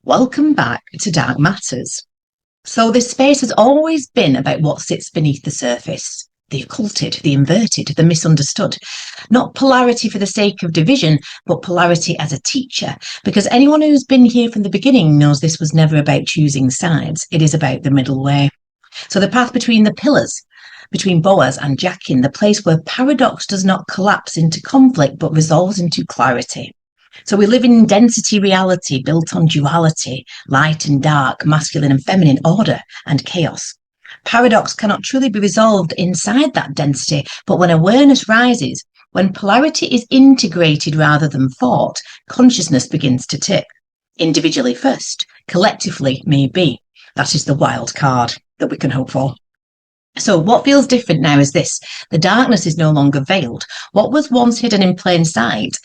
Welcome back to Dark Matters. So, this space has always been about what sits beneath the surface, the occulted, the inverted, the misunderstood. Not polarity for the sake of division, but polarity as a teacher. Because anyone who's been here from the beginning knows this was never about choosing sides, it is about the middle way. So, the path between the pillars, between Boaz and Jachin, the place where paradox does not collapse into conflict but resolves into clarity. So we live in density reality built on duality, light and dark, masculine and feminine, order and chaos. Paradox cannot truly be resolved inside that density, but when awareness rises, when polarity is integrated rather than fought, consciousness begins to tip. Individually first, collectively maybe. That is the wild card that we can hope for. So what feels different now is this: the darkness is no longer veiled. What was once hidden in plain sight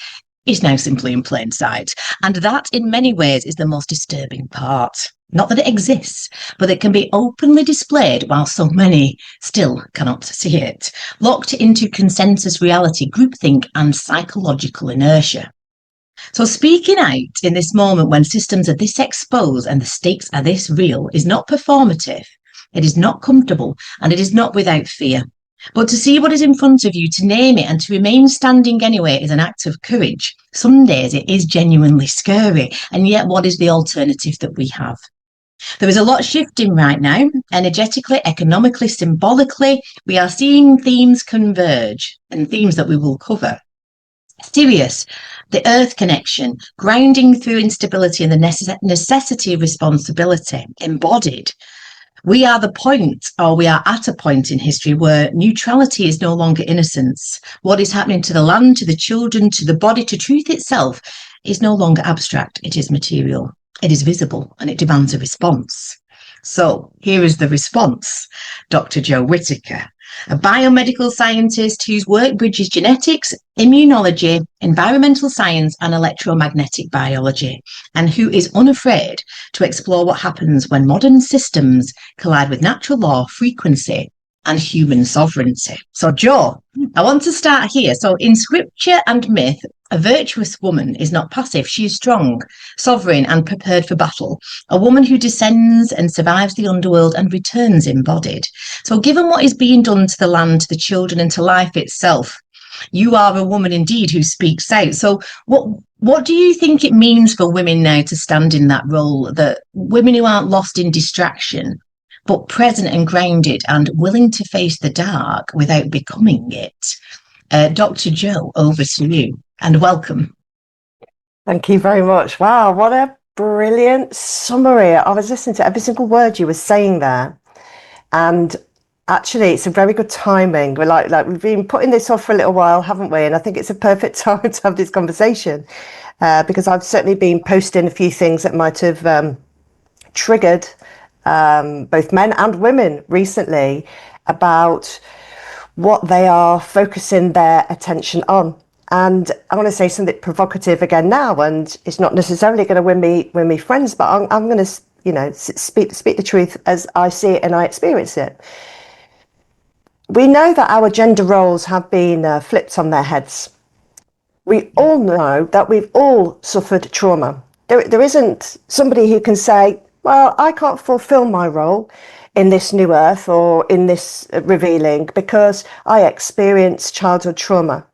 is now simply in plain sight. And that, in many ways, is the most disturbing part. Not that it exists, but it can be openly displayed while so many still cannot see it, locked into consensus reality, groupthink, and psychological inertia. So speaking out in this moment when systems are this exposed and the stakes are this real is not performative, it is not comfortable, and it is not without fear. But to see what is in front of you, to name it, and to remain standing anyway is an act of courage. Some days it is genuinely scary, and yet what is the alternative that we have? There is a lot shifting right now, energetically, economically, symbolically. We are seeing themes converge, and themes that we will cover. Sirius, the earth connection, grounding through instability and the necessity of responsibility, embodied. We are the point, or we are at a point in history where neutrality is no longer innocence. What is happening to the land, to the children, to the body, to truth itself is no longer abstract. It is material. It is visible, and it demands a response. So here is the response. Dr. Joe Whitaker, a biomedical scientist whose work bridges genetics, immunology, environmental science, and electromagnetic biology, and who is unafraid to explore what happens when modern systems collide with natural law, frequency, and human sovereignty. So, Joe, I want to start here. So, in scripture and myth, a virtuous woman is not passive. She is strong, sovereign, and prepared for battle. A woman who descends and survives the underworld and returns embodied. So, given what is being done to the land, to the children, and to life itself, you are a woman indeed who speaks out. So, what do you think it means for women now to stand in that role? That women who aren't lost in distraction, but present and grounded and willing to face the dark without becoming it. Dr. Joe, over to you, and welcome. Thank you very much. Wow, what a brilliant summary. I was listening to every single word you were saying there, and actually it's a very good timing. We're like we've been putting this off for a little while, haven't we? And I think it's a perfect time to have this conversation, because I've certainly been posting a few things that might have triggered both men and women recently about what they are focusing their attention on. And I want to say something provocative again now, and it's not necessarily going to win me friends, but I'm going to, speak the truth as I see it and I experience it. We know that our gender roles have been flipped on their heads. We all know that we've all suffered trauma. There isn't somebody who can say, well, I can't fulfill my role in this new earth or in this revealing because I experienced childhood trauma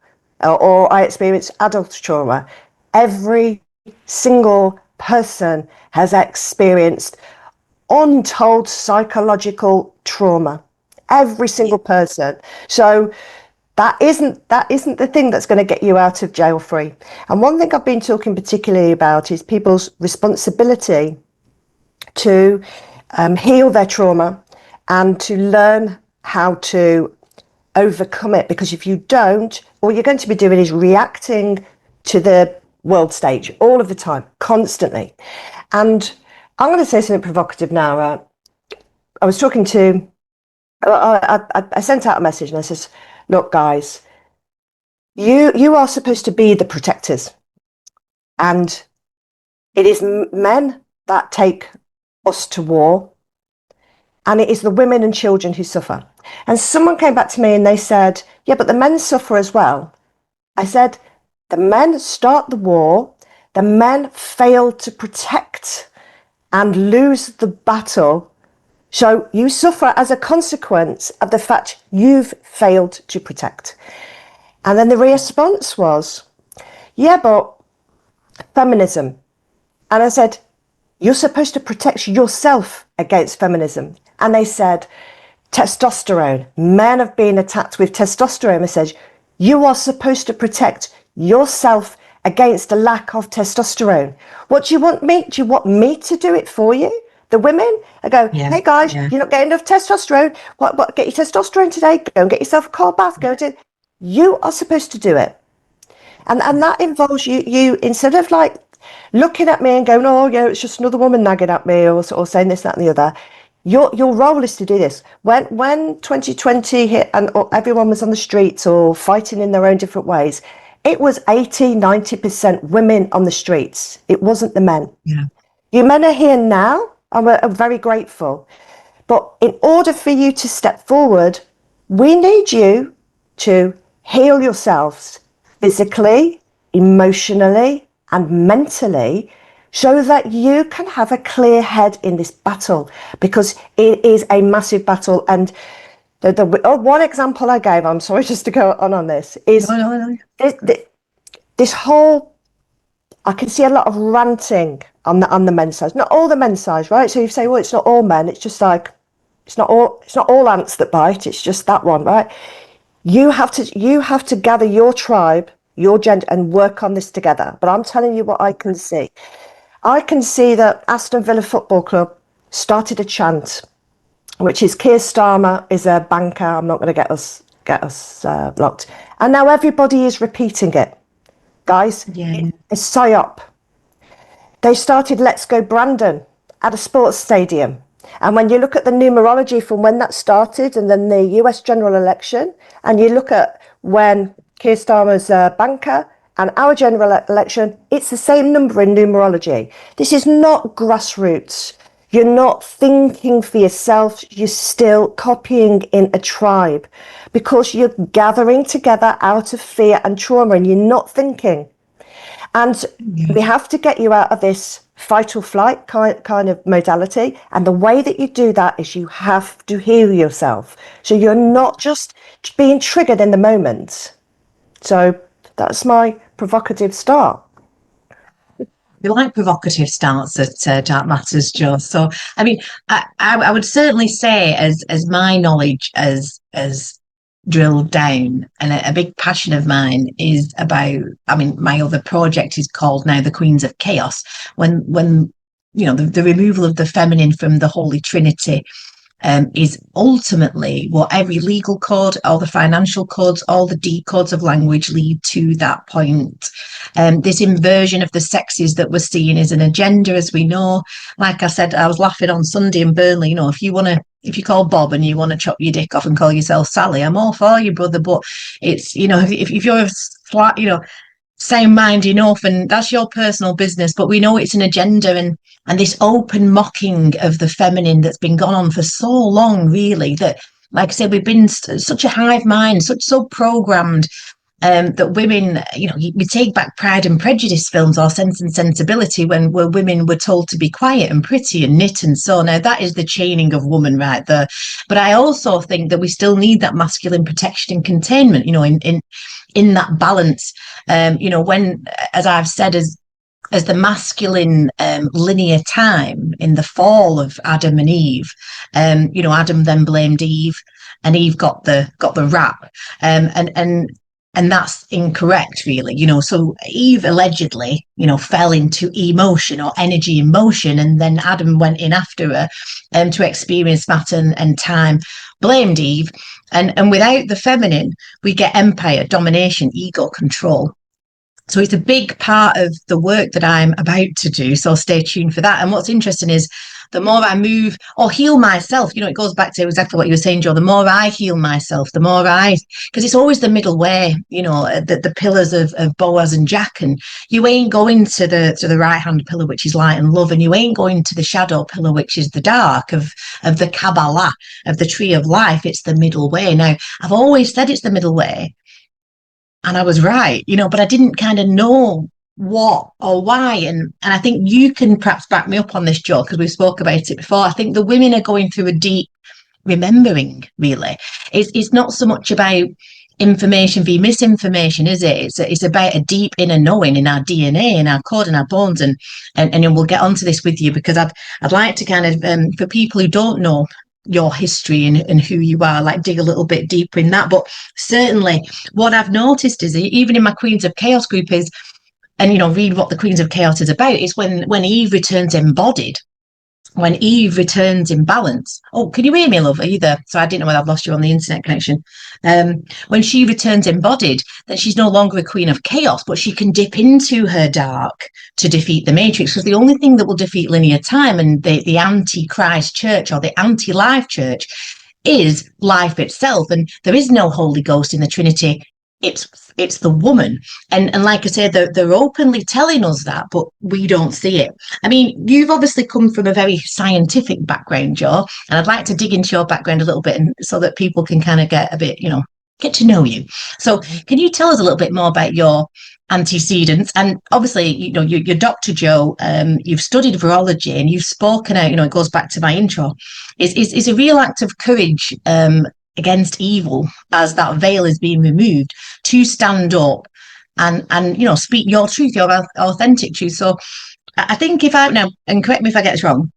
or I experienced adult trauma. Every single person has experienced untold psychological trauma. Every single person. So that isn't the thing that's going to get you out of jail free. And one thing I've been talking particularly about is people's responsibility to heal their trauma and to learn how to overcome it, because if you don't, all you're going to be doing is reacting to the world stage all of the time, constantly. And I'm going to say something provocative now. I was talking to, I sent out a message and I says, look guys, you are supposed to be the protectors, and it is men that take us to war, and it is the women and children who suffer. And someone came back to me and they said, yeah, but the men suffer as well. I said, the men start the war, the men fail to protect and lose the battle. So you suffer as a consequence of the fact you've failed to protect. And then the response was, yeah, but feminism. And I said, you're supposed to protect yourself against feminism. And they said, testosterone. Men have been attacked with testosterone. I said, you are supposed to protect yourself against a lack of testosterone. What do you want me? Do you want me to do it for you? The women? I go, hey guys, you're not getting enough testosterone. What? Get your testosterone today. Go and get yourself a cold bath. Go to. You are supposed to do it. And that involves you instead of like looking at me and going, oh yeah, it's just another woman nagging at me or saying this, that and the other. Your role is to do this. When 2020 hit and everyone was on the streets or fighting in their own different ways, it was 80-90% women on the streets. It wasn't the men. Yeah. You men are here now, and we're very grateful. But in order for you to step forward, we need you to heal yourselves physically, emotionally, and mentally, so that you can have a clear head in this battle, because it is a massive battle. And one example I gave, I'm sorry just to go on this, is No. this whole, I can see a lot of ranting on the men's side. Not all the men's sides, right? So you say, well, it's not all men. It's just like, it's not all ants that bite. It's just that one, right? You have to gather your tribe, your gender, and work on this together. But I'm telling you what I can see. I can see that Aston Villa Football Club started a chant, which is Keir Starmer is a banker. I'm not going to get us blocked. And now everybody is repeating it. Guys, it's a psyop. They started Let's Go Brandon at a sports stadium. And when you look at the numerology from when that started and then the US general election, and you look at when Keir Starmer's a banker and our general election, it's the same number in numerology. This is not grassroots. You're not thinking for yourself. You're still copying in a tribe because you're gathering together out of fear and trauma, and you're not thinking. And we have to get you out of this fight or flight kind of modality. And the way that you do that is you have to heal yourself. So you're not just being triggered in the moment. So that's my provocative start. We like provocative starts at Dark Matters, Joe. So, I mean, I would certainly say, as my knowledge as drilled down, and a big passion of mine is about. I mean, my other project is called now the Queens of Chaos. When you know the removal of the feminine from the Holy Trinity. Is ultimately what every legal code, all the financial codes, all the D codes of language lead to that point. This inversion of the sexes that we're seeing is an agenda, as we know. Like I said, I was laughing on Sunday in Burnley. You know, if you call Bob and you want to chop your dick off and call yourself Sally, I'm all for you, brother. But it's, you know, if you're flat, you know, sound mind enough, and that's your personal business, but we know it's an agenda, and this open mocking of the feminine that's been gone on for so long, really, that, like I said, we've been such a hive mind, so programmed, that women, you know, we take back Pride and Prejudice films or Sense and Sensibility, where women were told to be quiet and pretty and knit and so. Now that is the chaining of woman right there. But I also think that we still need that masculine protection and containment, you know, in that balance. You know, when, as I've said, as the masculine linear time in the fall of Adam and Eve, you know, Adam then blamed Eve, and Eve got the rap, and that's incorrect, really. You know, so Eve allegedly, you know, fell into emotion or energy in motion, and then Adam went in after her to experience matter and time, blamed Eve, and without the feminine, we get empire, domination, ego, control. So it's a big part of the work that I'm about to do. So stay tuned for that. And what's interesting is the more I move or heal myself, you know, it goes back to exactly what you were saying, Joe, the more I heal myself, the more because it's always the middle way, you know, the pillars of Boaz and Jachin. You ain't going to the right-hand pillar, which is light and love, and you ain't going to the shadow pillar, which is the dark of the Kabbalah, of the tree of life. It's the middle way. Now, I've always said it's the middle way, and I was right, you know, but I didn't kind of know what or why. And I think you can perhaps back me up on this, Joe, because we spoke about it before. I think the women are going through a deep remembering, really. It's not so much about information v misinformation, is it? It's about a deep inner knowing in our DNA, in our code, in our bones, and we'll get onto this with you, because I'd like to kind of for people who don't know your history and who you are, like dig a little bit deeper in that. But certainly what I've noticed is, even in my Queens of Chaos group, is, and read what the Queens of Chaos is about, is when Eve returns embodied, when Eve returns in balance. Oh, can you hear me, love? Are you there? So I didn't know whether I've lost you on the internet connection. When she returns embodied, then she's no longer a queen of chaos, but she can dip into her dark to defeat the matrix. Because the only thing that will defeat linear time and the anti-Christ church, or the anti-life church, is life itself. And there is no Holy Ghost in the Trinity. It's the woman, and like I said, they're openly telling us that, but we don't see it. I mean, you've obviously come from a very scientific background, Joe, and I'd like to dig into your background a little bit, and so that people can kind of get a bit, get to know you. So can you tell us a little bit more about your antecedents? And obviously, you're Dr. Joe, you've studied virology, and you've spoken out, it goes back to my intro, is a real act of courage against evil, as that veil is being removed, to stand up and speak your truth, your authentic truth. So I think, if I now, and correct me if I get this wrong,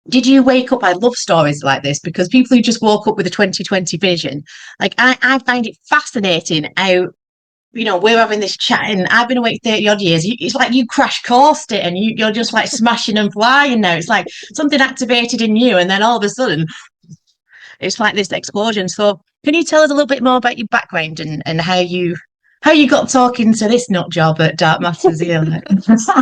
did you wake up? I love stories like this, because people who just woke up with a 2020 vision, like I find it fascinating how, we're having this chat, and I've been awake 30 odd years. It's like you crash coursed it, and you're just like smashing and flying now. It's like something activated in you, and then all of a sudden it's like this explosion. So can you tell us a little bit more about your background and how you got talking to this nut job at Dark Matters here?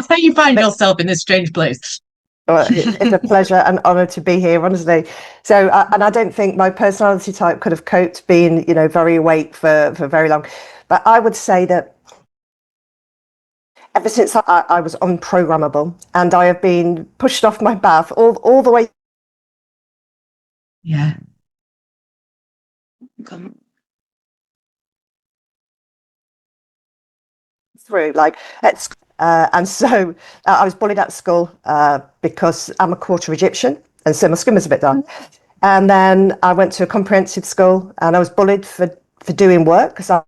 How you find yourself in this strange place? Well, it's a pleasure and honour to be here, honestly. So, and I don't think my personality type could have coped being, very awake for very long. But I would say that ever since I was unprogrammable, and I have been pushed off my path all the way. Yeah. Through, like, and so I was bullied at school because I'm a quarter Egyptian, and so my skin was a bit dark. And then I went to a comprehensive school, and I was bullied for doing work, because I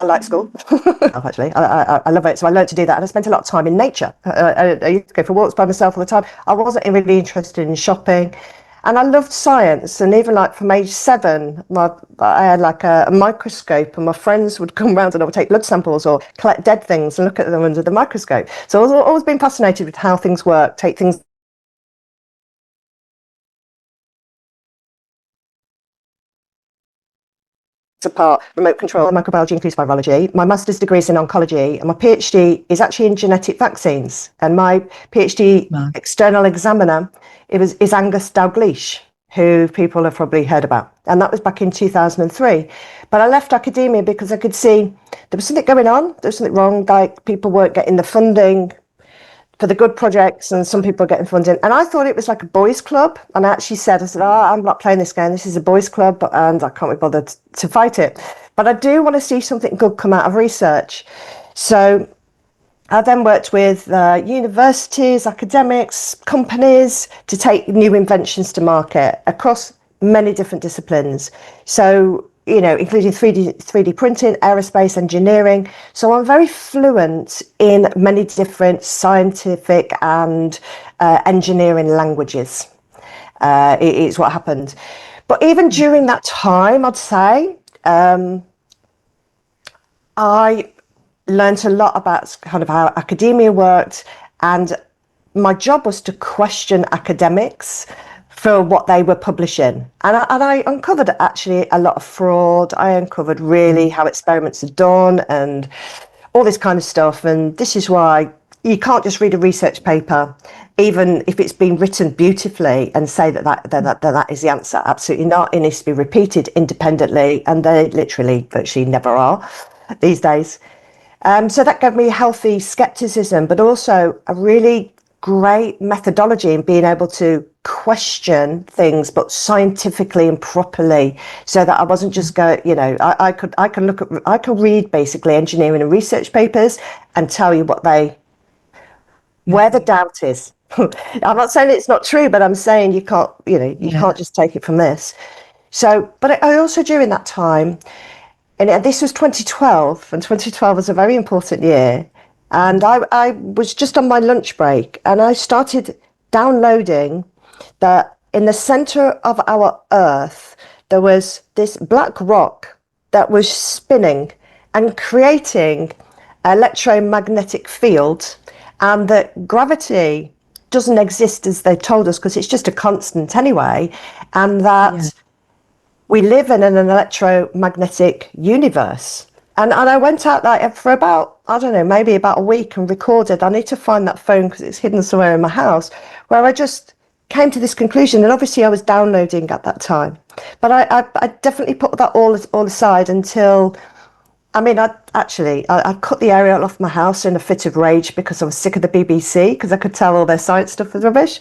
like school. Actually, I love it. So I learned to do that, and I spent a lot of time in nature. I used to go for walks by myself all the time. I wasn't really interested in shopping, and I loved science. And even like from age 7, I had like a microscope, and my friends would come round, and I would take blood samples or collect dead things and look at them under the microscope. So I was always been fascinated with how things work, take things apart, remote control, microbiology includes virology. My master's degree is in oncology, and my PhD is actually in genetic vaccines. And my PhD external examiner is Angus Dalgleish, who people have probably heard about. And that was back in 2003. But I left academia because I could see there was something going on, there was something wrong, like people weren't getting the funding for the good projects, and some people are getting funding. And I thought it was like a boys' club. And I actually said, I'm not playing this game. This is a boys' club, and I can't be bothered to fight it. But I do want to see something good come out of research. So I then worked with universities, academics, companies to take new inventions to market across many different disciplines. So, including 3D printing, aerospace, engineering. So I'm very fluent in many different scientific and engineering languages. It's what happened. But even during that time, I'd say, I learned a lot about kind of how academia worked, and my job was to question academics for what they were publishing. And I uncovered actually a lot of fraud. I uncovered really how experiments are done and all this kind of stuff. And this is why you can't just read a research paper, even if it's been written beautifully, and say that is the answer. Absolutely not. It needs to be repeated independently, and they literally virtually never are these days. So that gave me healthy skepticism, but also a really great methodology in being able to question things, but scientifically and properly, so that I wasn't just go, you know, I could read basically engineering and research papers and tell you where the doubt is. I'm not saying it's not true, but I'm saying you can't, you know, you can't just take it from this. So, but I also during that time, and this was 2012, and 2012 was a very important year. And I was just on my lunch break, and I started downloading that in the center of our Earth, there was this black rock that was spinning and creating an electromagnetic field, and that gravity doesn't exist as they told us because it's just a constant anyway, and that we live in an electromagnetic universe. And I went out like for about, I don't know, maybe about a week and recorded. I need to find that phone because it's hidden somewhere in my house, where I just came to this conclusion. And obviously I was downloading at that time. But I definitely put that all aside until, I mean, I cut the aerial off my house in a fit of rage because I was sick of the BBC, because I could tell all their science stuff was rubbish.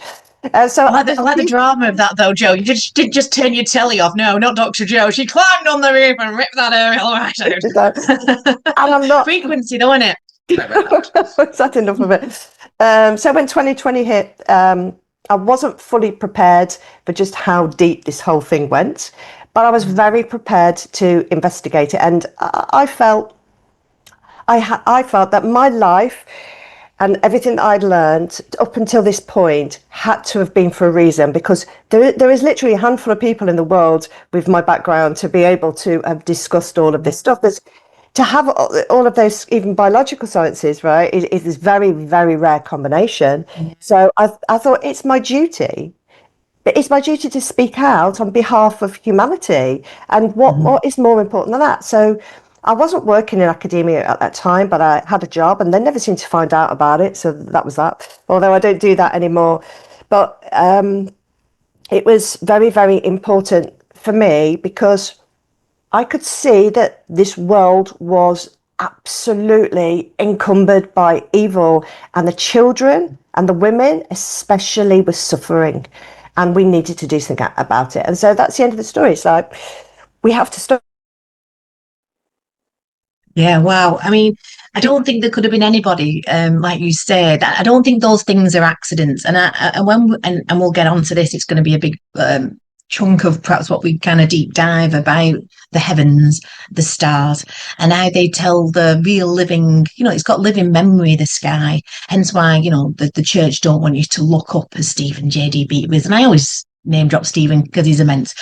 So I like the drama of that, though, Joe. You didn't just turn your telly off. No, not Dr. Joe. She climbed on the roof and ripped that aerial right out. And I'm not Frequencey, though, isn't it? That's enough of it. So when 2020 hit, I wasn't fully prepared for just how deep this whole thing went, but I was very prepared to investigate it, and I felt that my life and everything that I'd learned up until this point had to have been for a reason, because there is literally a handful of people in the world with my background to be able to have discussed all of this stuff. To have all of those, even biological sciences, right, it is very, very rare combination. So I thought it's my duty. But it's my duty to speak out on behalf of humanity. And what is more important than that? So I wasn't working in academia at that time, but I had a job, and they never seemed to find out about it. So that was that, although I don't do that anymore. But it was very, very important for me, because I could see that this world was absolutely encumbered by evil, and the children and the women especially were suffering, and we needed to do something about it. And so that's the end of the story. It's like, we have to stop. Yeah, wow. I mean, I don't think there could have been anybody, like you said. I don't think those things are accidents. And we'll get on to this. It's going to be a big chunk of perhaps what we kind of deep dive about the heavens, the stars, and how they tell the real living. You know, it's got living memory, the sky. Hence why, you know, the church don't want you to look up, as Stephen J.D. Beat with. And I always name drop Stephen because he's immense.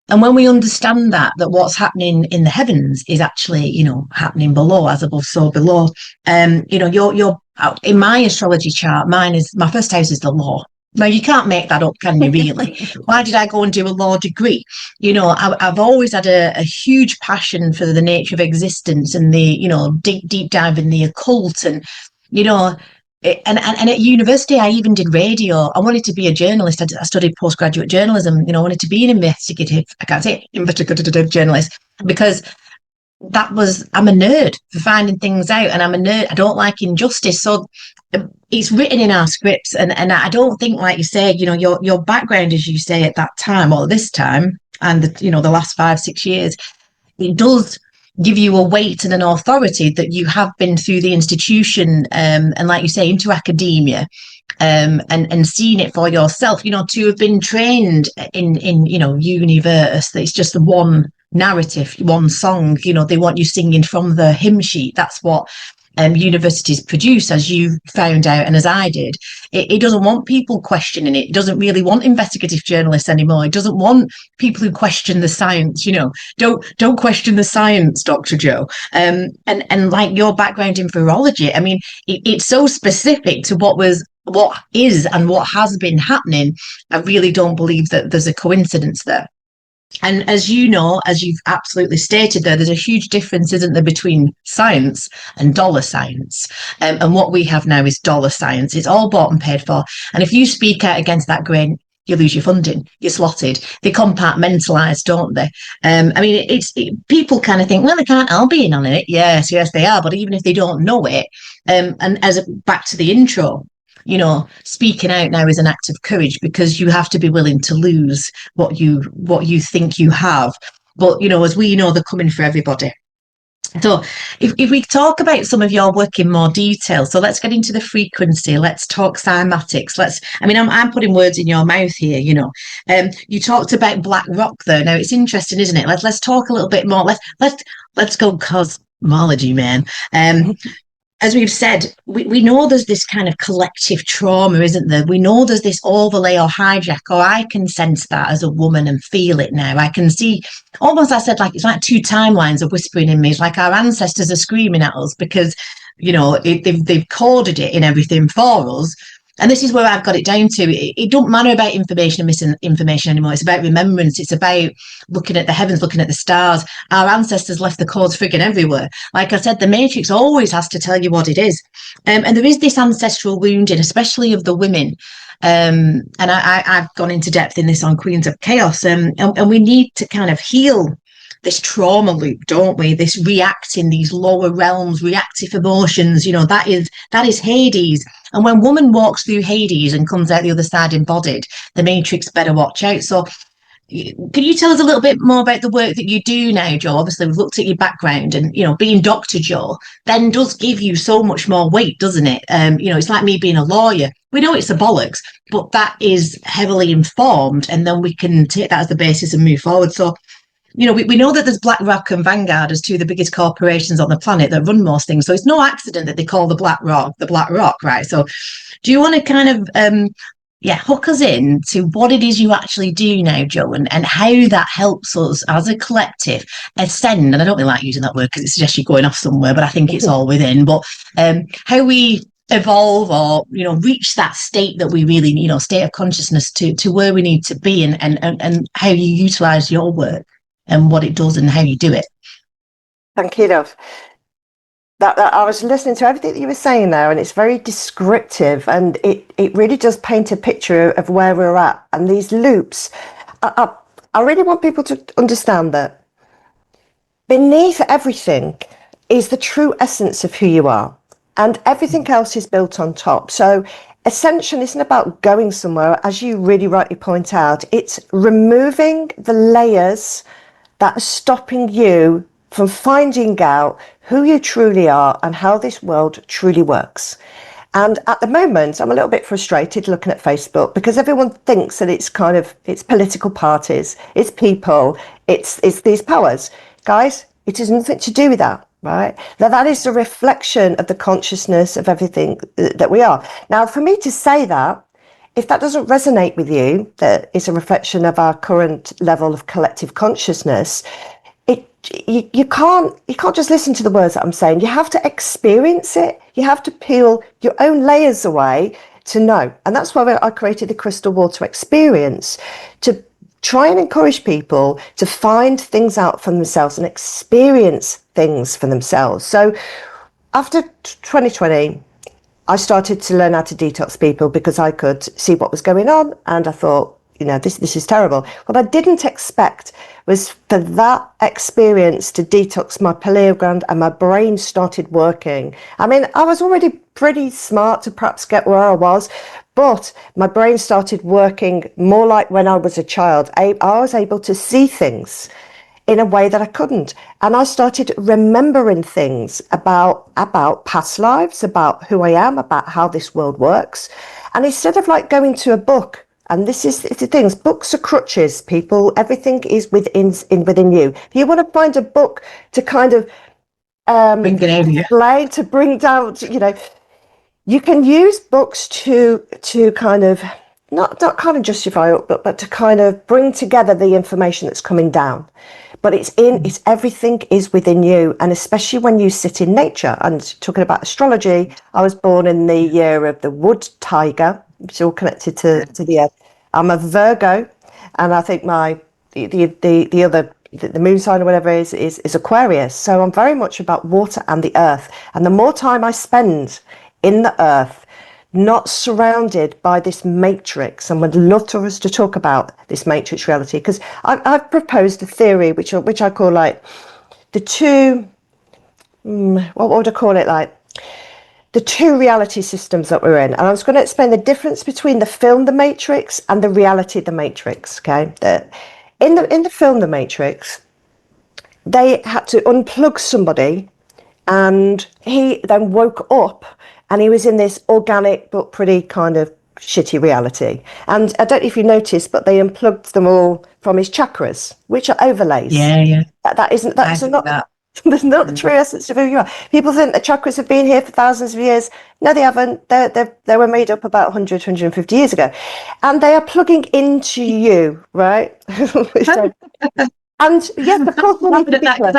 And when we understand that what's happening in the heavens is actually, you know, happening below, as above, so below. You know, you're in my astrology chart. My first house is the law. Now, you can't make that up, can you, really? Why did I go and do a law degree? You know, I've always had a huge passion for the nature of existence and the, you know, deep dive in the occult. And, you know, and at university, I even did radio. I wanted to be a journalist. I studied postgraduate journalism. You know, I wanted to be an investigative journalist, because I'm a nerd for finding things out, and I'm a nerd. I don't like injustice. So it's written in our scripts. And I don't think, like you say, you know, your background, as you say, at that time, or this time, and the last 5-6 years, it does give you a weight and an authority that you have been through the institution, and like you say, into academia, and seeing it for yourself, you know, to have been trained in you know, universe, that it's just one narrative, one song, you know, they want you singing from the hymn sheet. That's what universities produce, as you found out, and as I did. It doesn't want people questioning it. It doesn't really want investigative journalists anymore. It doesn't want people who question the science. You know, don't question the science, Dr. Joe. And like your background in virology, I mean, it's so specific to what is and what has been happening. I really don't believe that there's a coincidence there. And as you know, as you've absolutely stated there's a huge difference, isn't there, between science and dollar science. And what we have now is dollar science. It's all bought and paid for. And if you speak out against that grain, you lose your funding, you're slotted. They compartmentalise, don't they? I mean, people kind of think, well, they can't all be in on it. Yes, they are. But even if they don't know it, and back to the intro, speaking out now is an act of courage, because you have to be willing to lose what you think you have. But as we know, they're coming for everybody. So if we talk about some of your work in more detail, so let's get into the frequency, let's talk cymatics, I'm putting words in your mouth here, you talked about black rock there. Now it's interesting, isn't it? Let's talk a little bit more. Let's go cosmology, man. As we've said, we know there's this kind of collective trauma, isn't there? We know there's this overlay or hijack, or I can sense that as a woman and feel it now. I can see, almost, I said, like it's like two timelines are whispering in me. It's like our ancestors are screaming at us because, they've coded it in everything for us. And this is where I've got it down to. It don't matter about information and misinformation anymore. It's about remembrance. It's about looking at the heavens, looking at the stars. Our ancestors left the codes frigging everywhere. Like I said, the Matrix always has to tell you what it is. And there is this ancestral wounding, especially of the women. And I've gone into depth in this on Queens of Chaos. And we need to kind of heal this trauma loop, don't we? This reacting, these lower realms, reactive emotions, that is Hades. And when woman walks through Hades and comes out the other side embodied, the Matrix better watch out. So can you tell us a little bit more about the work that you do now, Jo? Obviously, we've looked at your background, and being Dr. Jo then does give you so much more weight, doesn't it? It's like me being a lawyer. We know it's a bollocks, but that is heavily informed, and then we can take that as the basis and move forward. So we know that there's BlackRock and Vanguard as two of the biggest corporations on the planet that run most things. So it's no accident that they call the Black Rock, right? So do you want to kind of, hook us in to what it is you actually do now, Jo, and how that helps us as a collective ascend? And I don't really like using that word because it suggests you're going off somewhere, but I think it's all within. But how we evolve or reach that state that we really state of consciousness to where we need to be, and how you utilize your work and what it does and how you do it. Thank you, love. That I was listening to everything that you were saying there, and it's very descriptive, and it really does paint a picture of where we're at. And these loops, I really want people to understand that beneath everything is the true essence of who you are, and everything else is built on top. So ascension isn't about going somewhere, as you really rightly point out. It's removing the layers that are stopping you from finding out who you truly are and how this world truly works. And at the moment, I'm a little bit frustrated looking at Facebook, because everyone thinks that it's political parties, it's people, it's these powers. Guys, it has nothing to do with that, right? Now, that is a reflection of the consciousness of everything that we are. Now, for me to say that, if that doesn't resonate with you, that it's a reflection of our current level of collective consciousness, you can't just listen to the words that I'm saying. You have to experience it. You have to peel your own layers away to know. And that's why I created the Crystal Water Experience, to try and encourage people to find things out for themselves and experience things for themselves. So after 2020, I started to learn how to detox people, because I could see what was going on, and I thought, this is terrible. What I didn't expect was for that experience to detox my pineal gland, and my brain started working. I mean, I was already pretty smart to perhaps get where I was, but my brain started working more like when I was a child. I was able to see things in a way that I couldn't. And I started remembering things about past lives, about who I am, about how this world works. And instead of like going to a book, and this is the things, books are crutches, people, everything is within you. If you want to find a book to kind of explain, to bring down, you can use books to kind of, not kind of justify it, but to kind of bring together the information that's coming down. But it's everything is within you, and especially when you sit in nature. And talking about astrology, I was born in the year of the wood tiger. It's all connected to the earth. I'm a Virgo, and I think the moon sign or whatever is Aquarius. So I'm very much about water and the earth. And the more time I spend in the earth, not surrounded by this matrix, and would love for us to talk about this matrix reality, because I've proposed a theory which I call like the two, what would I call it, like the two reality systems that we're in. And I was going to explain the difference between the film The Matrix and the reality The Matrix. Okay, in the film The Matrix, they had to unplug somebody, and he then woke up, and he was in this organic but pretty kind of shitty reality. And I don't know if you noticed, but they unplugged them all from his chakras, which are overlays. Yeah. That's not. That's not the true essence of who you are. People think the chakras have been here for thousands of years. No, they haven't. They were made up about 100, 150 years ago. And they are plugging into you, right? So, and yes, of course, we need to be clear.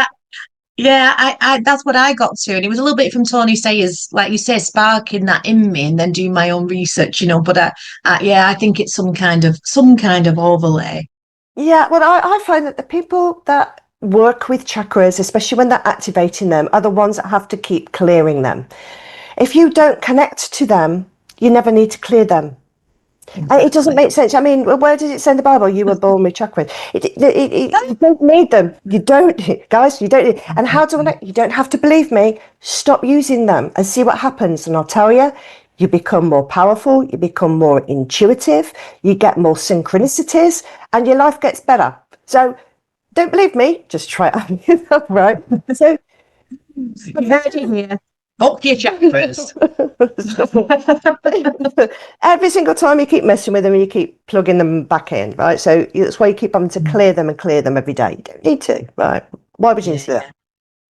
Yeah, I that's what I got to, and it was a little bit from Tony Sayers, like you say, sparking that in me, and then doing my own research, But yeah, I think it's some kind of overlay. Yeah, well, I find that the people that work with chakras, especially when they're activating them, are the ones that have to keep clearing them. If you don't connect to them, you never need to clear them. Exactly. It doesn't make sense. I mean, where does it say in the Bible you were born with chakras? You don't need them. You don't, guys, you don't need. And how do I know? You don't have to believe me. Stop using them and see what happens. And I'll tell you, you become more powerful, you become more intuitive, you get more synchronicities, and your life gets better. So don't believe me, just try it out, right? So you heard it here. Up your chakras. Every single time you keep messing with them, you keep plugging them back in, right? So that's why you keep having to clear them every day. You don't need to, right? Why would you need to do that?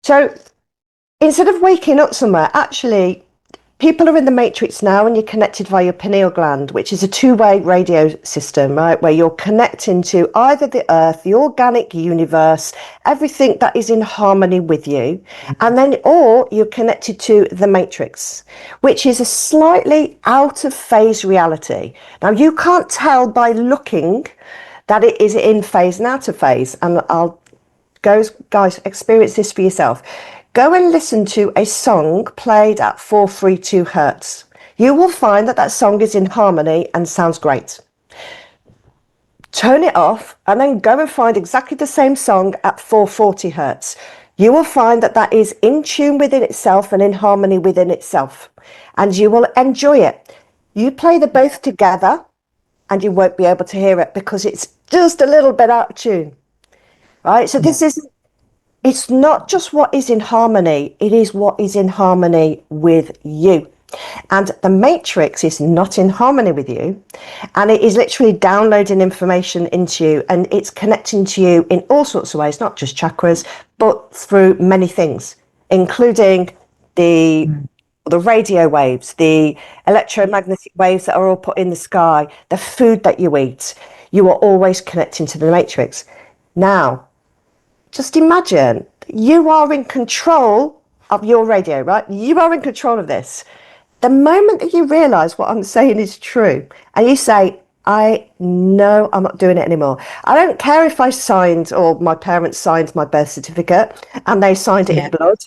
So instead of waking up somewhere, actually, people are in the matrix now, and you're connected via your pineal gland, which is a two-way radio system, right? Where you're connecting to either the earth, the organic universe, everything that is in harmony with you. And then, or you're connected to the matrix, which is a slightly out of phase reality. Now, you can't tell by looking that it is in phase and out of phase. And I'll guys, experience this for yourself. Go and listen to a song played at 432 hertz. You will find that song is in harmony and sounds great. Turn it off and then go and find exactly the same song at 440 hertz. You will find that is in tune within itself and in harmony within itself. And you will enjoy it. You play the both together and you won't be able to hear it because it's just a little bit out of tune. Right? So it's not just what is in harmony, it is what is in harmony with you. And the matrix is not in harmony with you, and it is literally downloading information into you, and it's connecting to you in all sorts of ways, not just chakras, but through many things, including the radio waves, the electromagnetic waves that are all put in the sky, the food that you eat. You are always connecting to the matrix. Now, just imagine you are in control of your radio, right? You are in control of this. The moment that you realise what I'm saying is true, and you say, I know I'm not doing it anymore. I don't care if I signed, or my parents signed my birth certificate and they signed it in blood.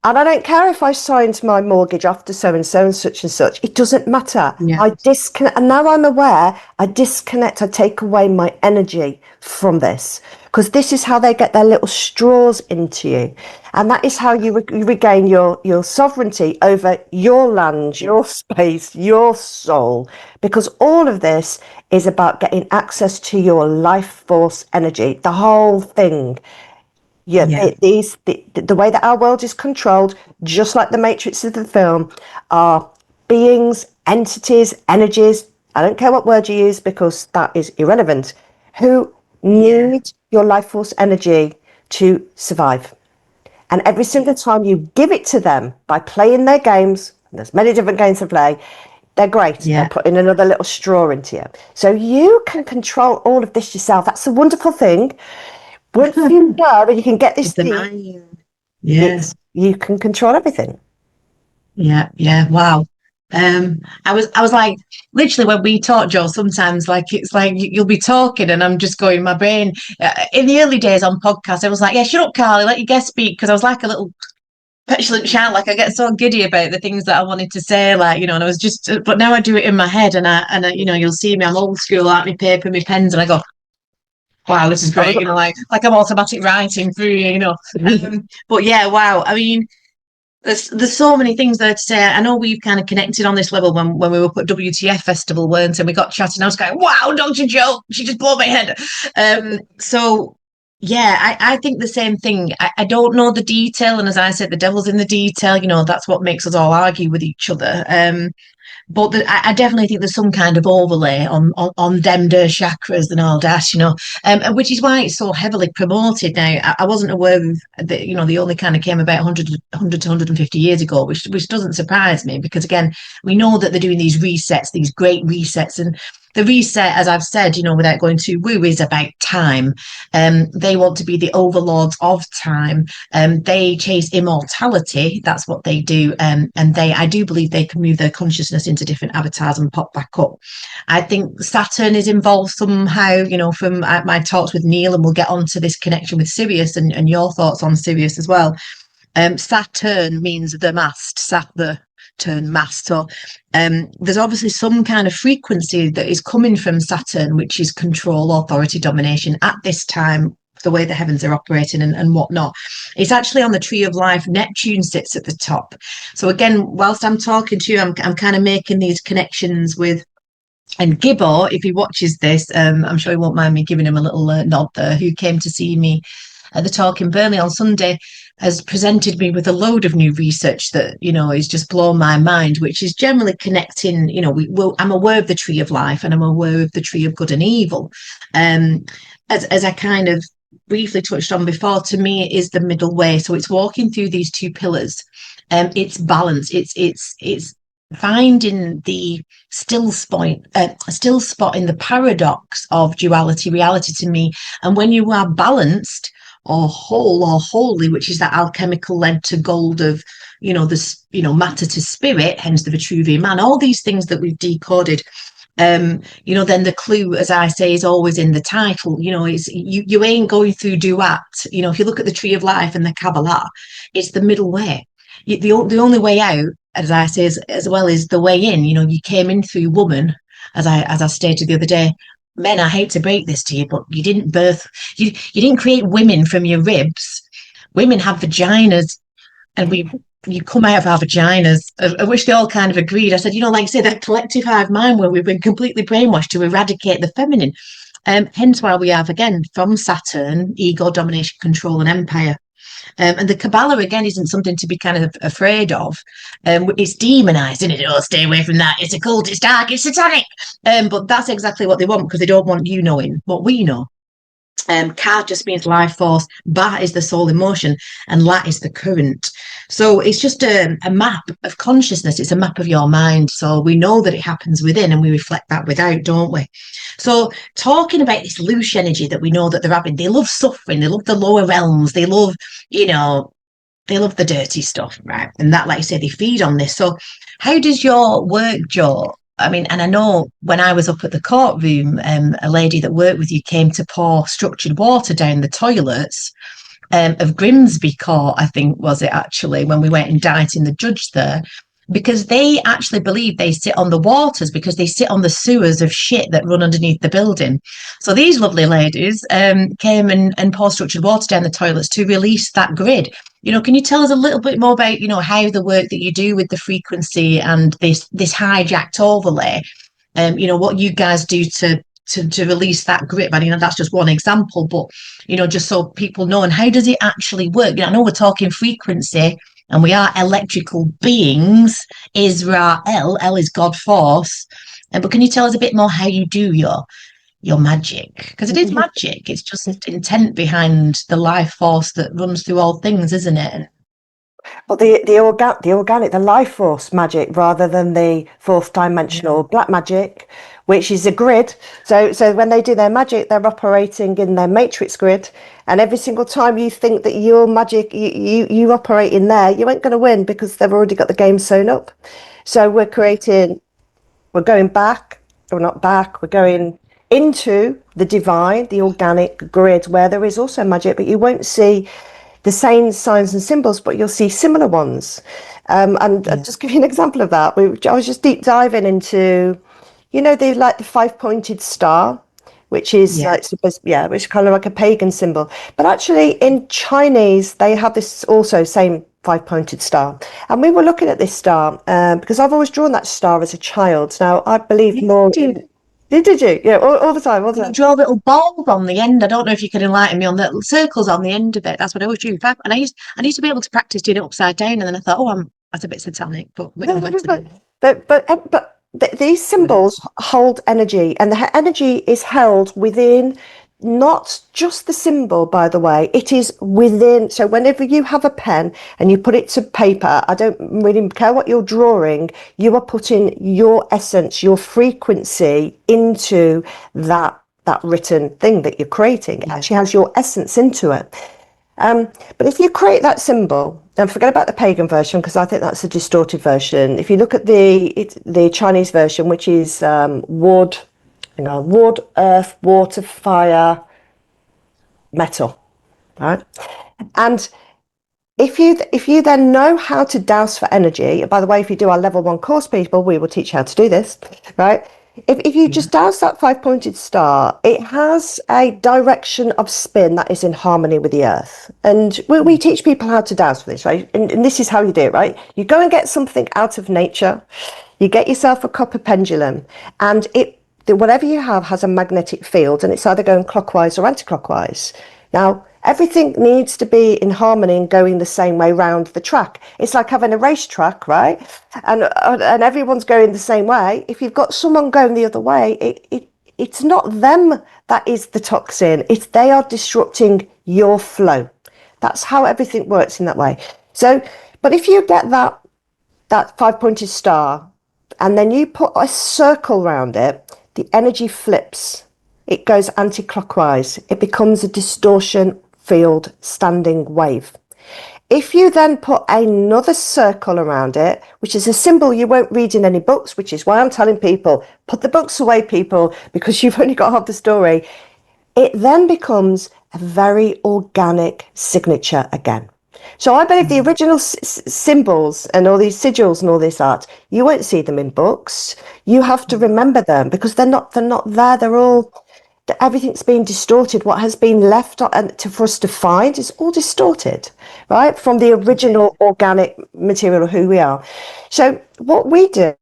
And I don't care if I signed my mortgage after so and so and such and such. It doesn't matter. Yeah. I disconnect. And now I'm aware, I disconnect. I take away my energy from this. Because this is how they get their little straws into you. And that is how you regain your sovereignty over your land, your space, your soul. Because all of this is about getting access to your life force energy, the whole thing. The way that our world is controlled, just like the matrix of the film, are beings, entities, energies, I don't care what word you use because that is irrelevant, who need your life force energy to survive. And every single time you give it to them by playing their games, and there's many different games to play, they're great. They're putting another little straw into you. So you can control all of this yourself. That's a wonderful thing. Once you know that you can get this thing, you can control everything. Yeah. Wow. I was like, literally when we talk, Joe, sometimes it's like you'll be talking and I'm just going, my brain, in the early days on podcasts, I was like, yeah, shut up, Carly, let your guest speak. Because I was like a little petulant child, like I get so giddy about the things that I wanted to say, and I was just, but now I do it in my head and I you'll see me, I'm old school, like my paper, my pens, and I go, wow, this is great, like I'm automatic writing through, but yeah, wow. I mean, There's so many things there to say. I know we've kind of connected on this level when we were at WTF Festival, weren't we? We got chatting. I was going, wow, Dr. Joe, she just blew my head. So yeah, I think the same thing. I don't know the detail, and as I said, the devil's in the detail. That's what makes us all argue with each other. But I definitely think there's some kind of overlay on them der chakras and all that, which is why it's so heavily promoted now. I wasn't aware of that, they only kind of came about 100 to 150 years ago, which doesn't surprise me because, again, we know that they're doing these resets, these great resets. And the reset, as I've said, without going too woo, is about time. They want to be the overlords of time. They chase immortality. That's what they do. And I do believe they can move their consciousness into different avatars and pop back up. I think Saturn is involved somehow, from my talks with Neil, and we'll get on to this connection with Sirius and your thoughts on Sirius as well. Saturn means the mast, Saturn mast. So there's obviously some kind of frequency that is coming from Saturn, which is control, authority, domination at this time, the way the heavens are operating and whatnot. It's actually on the tree of life. Neptune sits at the top. So again, whilst I'm talking to you, I'm kind of making these connections with, and Gibbo, if he watches this, I'm sure he won't mind me giving him a little nod there, who came to see me at the talk in Burnley on Sunday, has presented me with a load of new research that, is just blown my mind, which is generally connecting, I'm aware of the tree of life and I'm aware of the tree of good and evil. As I kind of briefly touched on before, to me it is the middle way. So it's walking through these two pillars. It's balance. It's finding the still spot in the paradox of duality, reality to me. And when you are balanced or whole or holy, which is that alchemical lead to gold of, matter to spirit, hence the Vitruvian man, all these things that we've decoded. Then the clue, as I say, is always in the title. It's you ain't going through duat. If you look at the tree of life and the Kabbalah, it's the middle way. The only way out, as I say, as well, is the way in. You came in through woman, as I stated the other day. Men, I hate to break this to you, but you didn't you didn't create women from your ribs. Women have vaginas, and you come out of our vaginas. I wish they all kind of agreed. I said, like say that collective hive mind where we've been completely brainwashed to eradicate the feminine. Hence why we have, again, from Saturn, ego, domination, control, and empire. And the Kabbalah, again, isn't something to be kind of afraid of. It's demonized, isn't it? Oh, stay away from that. It's occult, it's dark, it's satanic. But that's exactly what they want, because they don't want you knowing what we know. Ka just means life force, Ba is the soul emotion, and La is the current. So it's just a map of consciousness. It's a map of your mind. So we know that it happens within and we reflect that without, don't we? So talking about this loose energy that we know that they're having, they love suffering, they love the lower realms, they love, they love the dirty stuff, right? And that, like I say, they feed on this. So how does your work, Joe? I mean, and I know when I was up at the courtroom, a lady that worked with you came to pour structured water down the toilets of Grimsby Court, I think, was it actually, when we went indicting the judge there, because they actually believe they sit on the waters because they sit on the sewers of shit that run underneath the building. So these lovely ladies came and poured structured water down the toilets to release that grid. Can you tell us a little bit more about, how the work that you do with the frequency and this hijacked overlay, what you guys do to release that grip? I mean, that's just one example, but, just so people know, and how does it actually work? I know we're talking frequency and we are electrical beings. Israel, L is God force. But can you tell us a bit more how you do your magic? Because it is magic. It's just intent behind the life force that runs through all things, isn't it? Well, the organic, the life force magic, rather than the fourth dimensional black magic, which is a grid. So when they do their magic, they're operating in their matrix grid, and every single time you think that your magic, you operate in there, you ain't going to win because they've already got the game sewn up. So we're going back, or not back, we're going into the divine, the organic grid, where there is also magic, but you won't see the same signs and symbols, but you'll see similar ones. I'll just give you an example of that. I was just deep diving into, the five-pointed star, which is which is kind of like a pagan symbol. But actually, in Chinese, they have this also same five-pointed star. And we were looking at this star because I've always drawn that star as a child. Now, I believe more... Did you? Yeah, all the time, wasn't it? Draw a little bulb on the end. I don't know if you could enlighten me on the little circles on the end of it. That's what I always do. And I used to be able to practice doing it upside down, and then I thought, oh, that's a bit satanic, but these symbols hold energy, and the energy is held within not just the symbol, by the way, it is within. So whenever you have a pen and you put it to paper, I don't really care what you're drawing, you are putting your essence, your frequency into that written thing that you're creating. It actually has your essence into it. But if you create that symbol, and forget about the pagan version, because I think that's a distorted version. If you look at the Chinese version, which is wood, earth, water, fire, metal, right? And if you then know how to dowse for energy, and by the way, if you do our level 1 course, people, we will teach you how to do this, right? If you just dowse that five-pointed star, it has a direction of spin that is in harmony with the earth. And we teach people how to dowse for this, right? And this is how you do it, right? You go and get something out of nature, you get yourself a copper pendulum, and whatever you have has a magnetic field, and it's either going clockwise or anti-clockwise. Now, everything needs to be in harmony and going the same way round the track. It's like having a racetrack, right? And everyone's going the same way. If you've got someone going the other way, it's not them that is the toxin. They are disrupting your flow. That's how everything works in that way. So, but if you get that five-pointed star and then you put a circle around it, the energy flips. It goes anti-clockwise. It becomes a distortion field standing wave. If you then put another circle around it, which is a symbol you won't read in any books, which is why I'm telling people, put the books away, people, because you've only got half the story, it then becomes a very organic signature again. So I believe the original symbols and all these sigils and all this art, you won't see them in books. You have to remember them because they're not there. They're all... everything's been distorted. What has been left for us to find is all distorted, right? From the original organic material of who we are. So what we do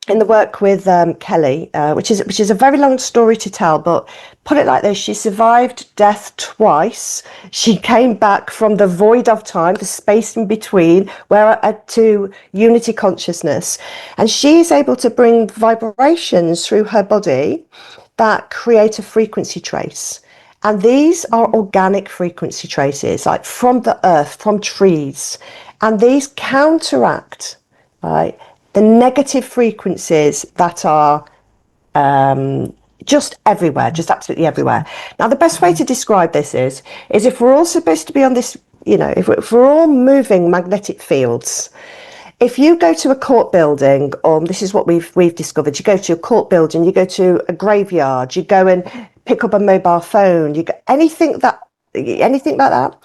in the work with Kelly, which is a very long story to tell, but put it like this: she survived death twice. She came back from the void of time, the space in between, to unity consciousness, and she is able to bring vibrations through her body that create a frequency trace. And these are organic frequency traces, like from the earth, from trees. And these counteract, right, the negative frequencies that are just everywhere, just absolutely everywhere. Now, the best way to describe this is if we're all supposed to be on this, if we're all moving magnetic fields, if you go to a court building, this is what we've discovered, you go to a court building, you go to a graveyard, you go and pick up a mobile phone, you go anything like that,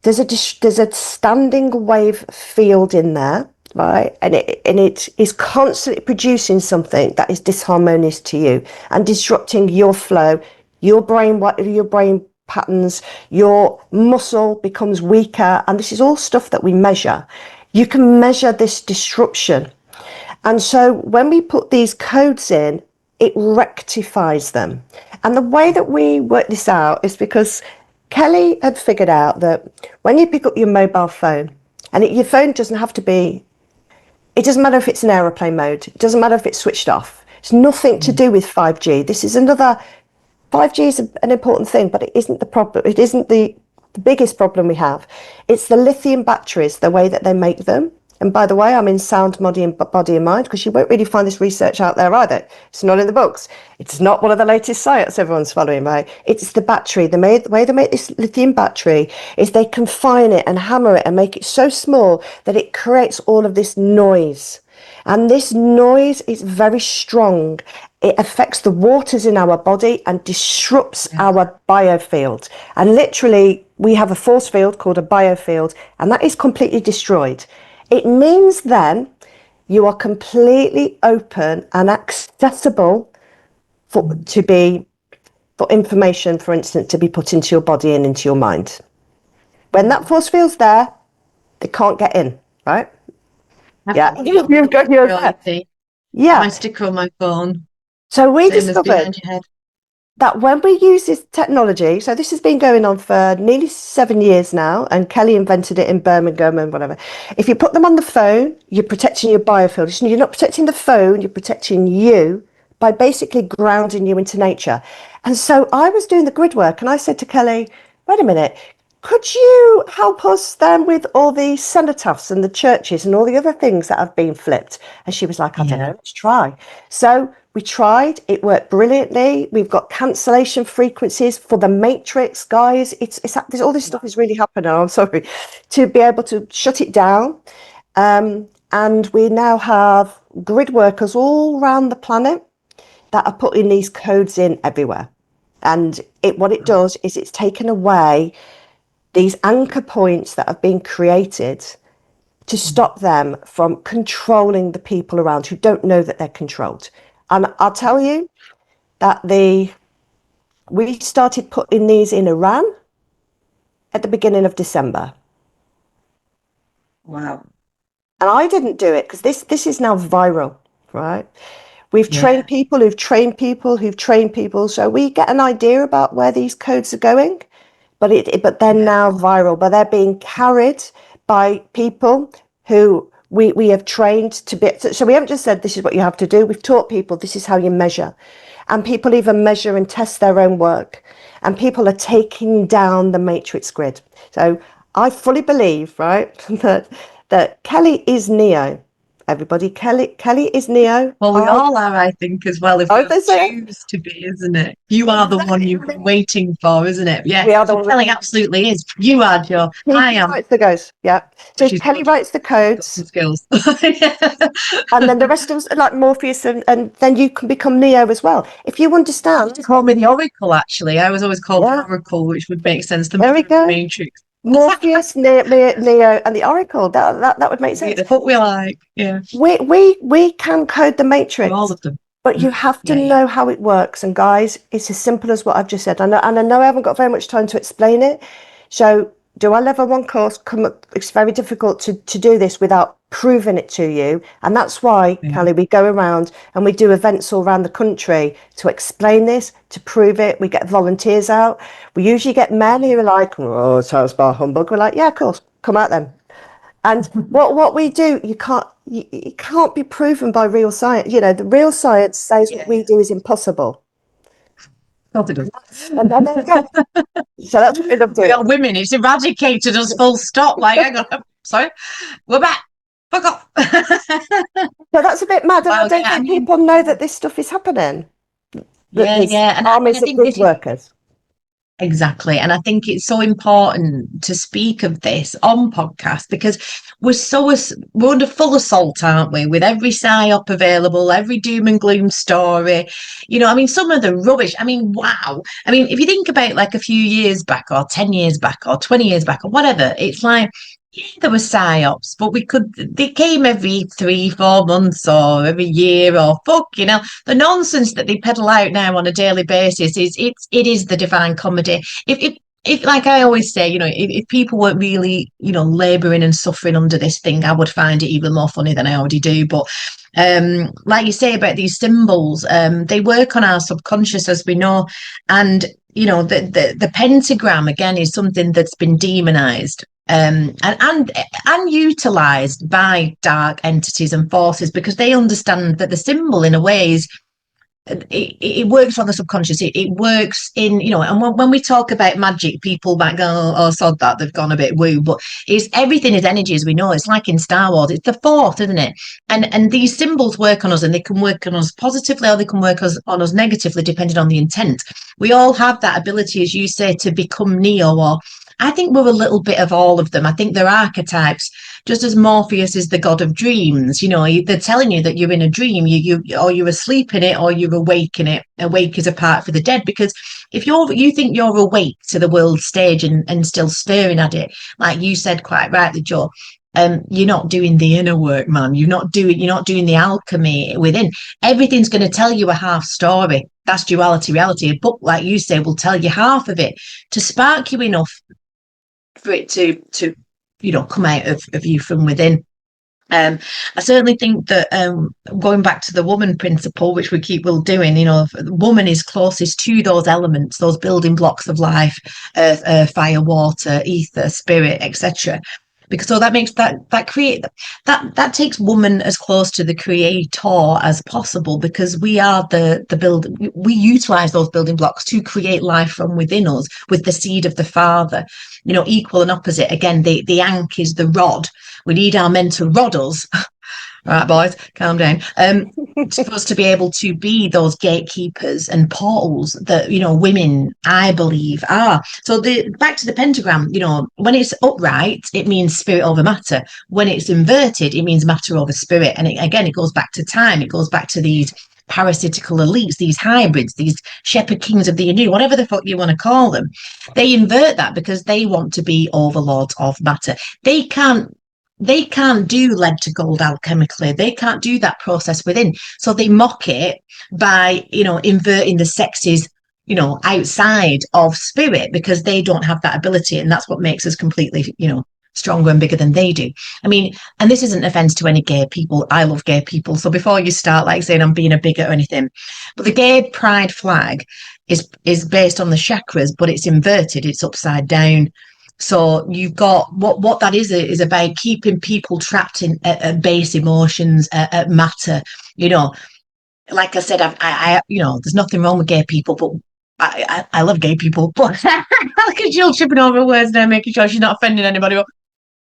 there's a standing wave field in there, right? And it is constantly producing something that is disharmonious to you and disrupting your flow, your brain patterns, your muscle becomes weaker, and this is all stuff that we measure. You can measure this disruption. And so when we put these codes in, it rectifies them. And the way that we work this out is because Kelly had figured out that when you pick up your mobile phone, and your phone doesn't have to be, it doesn't matter if it's in aeroplane mode, it doesn't matter if it's switched off. It's nothing to do with 5G. This is 5G is an important thing, but it isn't the problem. It isn't the biggest problem we have. It's the lithium batteries, the way that they make them. And by the way, I'm in sound body and mind, because you won't really find this research out there either. It's not in the books. It's not one of the latest science everyone's following, right? It's the battery. The way they make this lithium battery is they confine it and hammer it and make it so small that it creates all of this noise. And this noise is very strong. It affects the waters in our body and disrupts our biofield. And literally, we have a force field called a biofield, and that is completely destroyed. It means then you are completely open and accessible for information, for instance, to be put into your body and into your mind. When that force field's there, They can't get in, right? I've Yeah, got you've got yours there. duality. Got my Yeah. sticker on my phone. So we Same as discovered behind your head. that when we use this technology, so this has been going on for nearly 7 years now, and Kelly invented it in Birmingham and whatever. If you put them on the phone, you're protecting your biofield. You're not protecting the phone, you're protecting you by basically grounding you into nature. And so I was doing the grid work and I said to Kelly, wait a minute, could you help us then with all the cenotaphs and the churches and all the other things that have been flipped? And she was like, I don't know, let's try. So we tried, it worked brilliantly. We've got cancellation frequencies for the matrix, guys. It's there's all this stuff is really happening. I'm sorry, to be able to shut it down. And we now have grid workers all around the planet that are putting these codes in everywhere. And what it does is it's taken away these anchor points that have been created to stop them from controlling the people around who don't know that they're controlled. And I'll tell you that we started putting these in Iran at the beginning of December. Wow. And I didn't do it because this is now viral, right? We've Yeah. trained people who've trained people who've trained people. So we get an idea about where these codes are going, but they're now viral, but they're being carried by people who we have trained to be. So we haven't just said this is what you have to do. We've taught people this is how you measure. And people even measure and test their own work. And people are taking down the matrix grid. So I fully believe, right, that Kelly is Neo. Everybody, Kelly is Neo. Well, we all are, I think, as well, if Oh, we they say choose to be, isn't it? You are the one you've exactly. been waiting for, isn't it? Yeah, We are the Kelly absolutely is. You are, Joe. I He am. writes the codes. Yeah. So Which if is Kelly good. writes the Got codes, some skills. and then the rest of us are like Morpheus, and then you can become Neo as well. If you understand, Call me the Oracle, actually. I was always called the yeah, Oracle, which would make sense. The there we mother of the go. Matrix. Morpheus, Neo, and the Oracle. That would make sense. Yeah, what we like. Yeah. We can code the For all matrix, of them. but you have to Yeah, yeah. know how it works. And guys, it's as simple as what I've just said. And I know I haven't got very much time to explain it. So do our level 1 course come up? It's very difficult to do this without proving it to you. And that's why, Yeah. Callie, we go around and we do events all around the country to explain this, to prove it. We get volunteers out. We usually get men who are like, oh, sounds bar humbug. We're like, yeah, of course, come out then. And what we do, you can't be proven by real science. You know, the real science says what we do is impossible. Thought it does. And then there you go. So that's what we love We doing. are women. It's eradicated us full stop. Like, hang on. Sorry. We're back. Fuck off. So that's a bit mad, and I Well, don't yeah, I think mean, people know that this stuff is happening. That yeah, there's yeah. And I armies of think grid this is workers. exactly. And I think it's so important to speak of this on podcast because we're under full assault, aren't we? With every psyop available, every doom and gloom story. I mean, some of the rubbish. I mean, wow. I mean, if you think about like a few years back or 10 years back or 20 years back or whatever, it's like, yeah, there were psyops, but they came every 3, 4 months or every year or the nonsense that they peddle out now on a daily basis it is the divine comedy. If like I always say, if people weren't really, laboring and suffering under this thing, I would find it even more funny than I already do. But like you say about these symbols, they work on our subconscious, as we know. And the pentagram again is something that's been demonized, and utilized by dark entities and forces because they understand that the symbol in a way is it works on the subconscious. It works in, and when we talk about magic, people might go, oh, sod that, they've gone a bit woo, but everything is energy, as we know. It's like in Star Wars, it's the Force, isn't it? And these symbols work on us, and they can work on us positively or they can work on us negatively, depending on the intent. We all have that ability, as you say, to become Neo, or I think we're a little bit of all of them. I think they're archetypes, just as Morpheus is the god of dreams. They're telling you that you're in a dream, or you're asleep in it, or you're awake in it. Awake is a part for the dead, because if you think you're awake to the world stage and still staring at it, like you said quite rightly, Joe, you're not doing the inner work, man. You're not doing the alchemy within. Everything's going to tell you a half story. That's duality reality. A book, like you say, will tell you half of it to spark you enough for it to come out of you from within. I certainly think that going back to the woman principle, which we will doing, woman is closest to those elements, those building blocks of life: earth, air, fire, water, ether, spirit, etc. Because so that makes that takes woman as close to the creator as possible, because we are the build. We utilize those building blocks to create life from within us with the seed of the father. Equal and opposite. Again, the ankh is the rod. We need our men to rod us. All right, boys, calm down. For us to be able to be those gatekeepers and portals that, women, I believe, are. So back to the pentagram, when it's upright, it means spirit over matter. When it's inverted, it means matter over spirit. And it goes back to time. It goes back to these parasitical elites, these hybrids, these shepherd kings of the Anu, whatever the fuck you want to call them. They invert that because they want to be overlords of matter. They can't do lead to gold alchemically. They can't do that process within. So they mock it by, inverting the sexes, outside of spirit, because they don't have that ability. And that's what makes us completely, stronger and bigger than they do. I mean, and this isn't an offense to any gay people. I love gay people. So before you start saying I'm being a bigot or anything, but the gay pride flag is based on the chakras, but it's inverted. It's upside down. So you've got what that is about keeping people trapped in at base emotions, at matter. Like I said, I there's nothing wrong with gay people, but I love gay people. But look at Jill tripping over words now, making sure she's not offending anybody.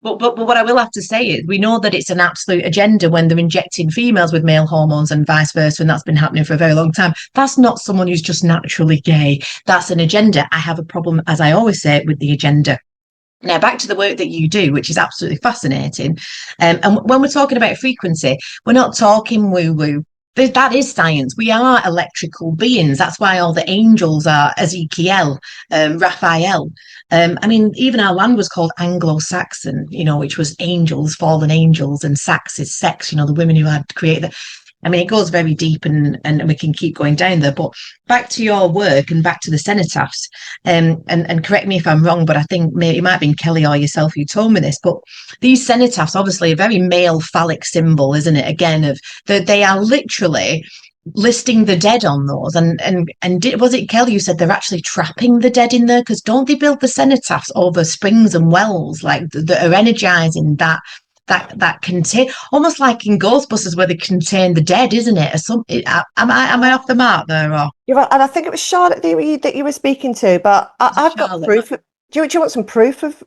But what I will have to say is, we know that it's an absolute agenda when they're injecting females with male hormones and vice versa, and that's been happening for a very long time. That's not someone who's just naturally gay. That's an agenda. I have a problem, as I always say, with the agenda. Now, back to the work that you do, which is absolutely fascinating. And when we're talking about frequency, we're not talking woo-woo. That is science. We are electrical beings. That's why all the angels are Ezekiel, Raphael. I mean, even our land was called Anglo-Saxon, which was angels, fallen angels, and Sax is sex, the women who had created. I mean, it goes very deep, and we can keep going down there. But back to your work and back to the cenotaphs, and correct me if I'm wrong, but I think maybe it might have been Kelly or yourself who told me this. But these cenotaphs, obviously, a very male phallic symbol, isn't it? Again, of they are literally listing the dead on those. Was it Kelly who said they're actually trapping the dead in there? Because don't they build the cenotaphs over springs and wells that are energizing that contain, almost like in Ghostbusters where they contain the dead, isn't it? Am I off the mark there? Or? You're right, and I think it was Charlotte that you were speaking to, but I've got proof. Do you want some proof of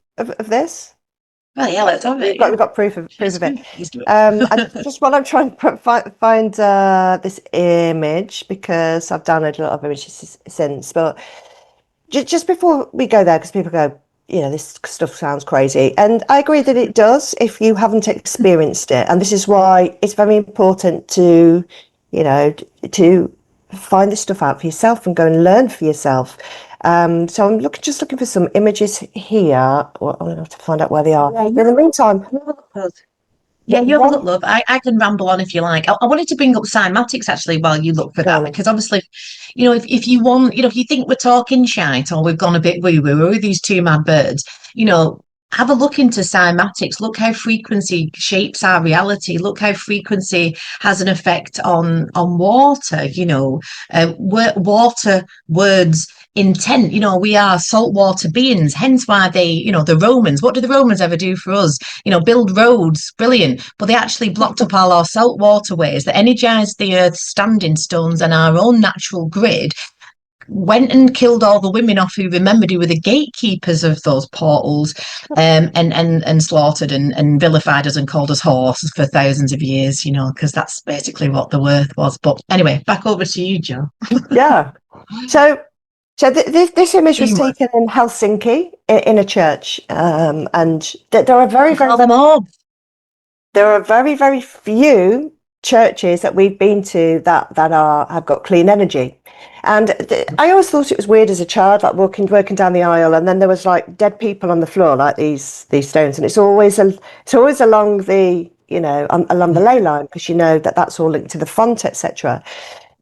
this? Well, yeah, let's have it. We've got proof of it. Just while I'm trying to find this image, because I've downloaded a lot of images since, but just before we go there, because people go, this stuff sounds crazy. And I agree that it does if you haven't experienced it. And this is why it's very important to, to find this stuff out for yourself and go and learn for yourself. So I'm just looking for some images here. Well, I'm going to have to find out where they are. Yeah, in the meantime, yeah, you have a look, love. I can ramble on if you like. I wanted to bring up cymatics actually while you look for that, because obviously, if you want, if you think we're talking shite or we've gone a bit woo-woo, or these two mad birds, have a look into cymatics. Look how frequency shapes our reality. Look how frequency has an effect on water. Water, words, intent. We are saltwater beings, hence why they, the Romans, what do the Romans ever do for us? Build roads, brilliant, but they actually blocked up all our salt waterways that energized the earth's standing stones and our own natural grid. Went and killed all the women off who remembered who were the gatekeepers of those portals, and slaughtered and vilified us and called us horses for thousands of years, because that's basically what the worth was. But anyway, back over to you, Jo. Yeah. So this image was taken in Helsinki in a church, and there are there are very, very few churches that we've been to that have got clean energy. And I always thought it was weird as a child, like working down the aisle, and then there was like dead people on the floor, like these stones, and it's always along the along the ley line, because that's all linked to the font, etc.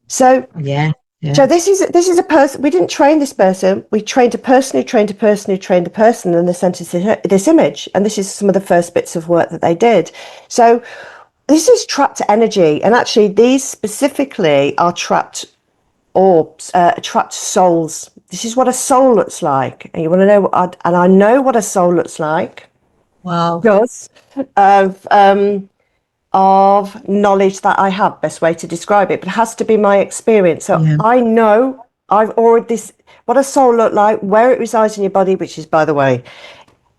So yeah, So Yeah. this is a person. We didn't train this person. We trained a person who trained a person who trained a person, and they sent us this image. And this is some of the first bits of work that they did. So this is trapped energy, and actually these specifically are trapped orbs, trapped souls. This is what a soul looks like, and you want to know and I know what a soul looks like Wow. because of of knowledge that I have. Best way to describe it, but it has to be my experience. So Yeah. I know I've already this what a soul look like, where it resides in your body, which is, by the way,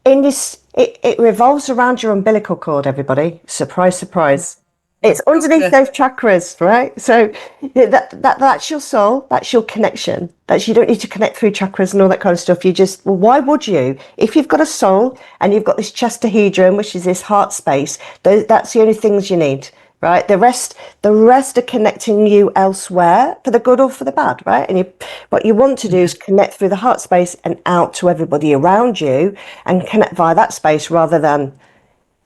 in this it revolves around your umbilical cord, everybody. Surprise, surprise. It's underneath Okay. those chakras, right? So that's your soul, that's your connection. That's you don't need to connect through chakras and all that kind of stuff. You just well, why would you? If you've got a soul and you've got this chestahedron, which is this heart space, that's the only things you need, right? The rest are connecting you elsewhere for the good or for the bad, right? And what you want to do is connect through the heart space and out to everybody around you and connect via that space rather than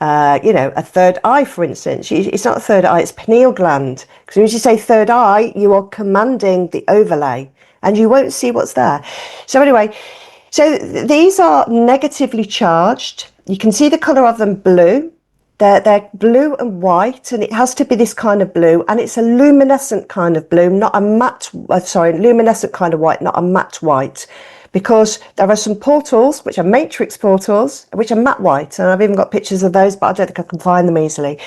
a third eye, for instance. It's not a third eye, it's pineal gland. Because when you say third eye, you are commanding the overlay and you won't see what's there. So anyway, these are negatively charged. You can see the colour of them blue. They're blue and white, and it has to be this kind of blue, and it's a luminescent kind of blue, not a matte, luminescent kind of white, not a matte white, because there are some portals, which are matrix portals, which are matte white, and I've even got pictures of those, but I don't think I can find them easily.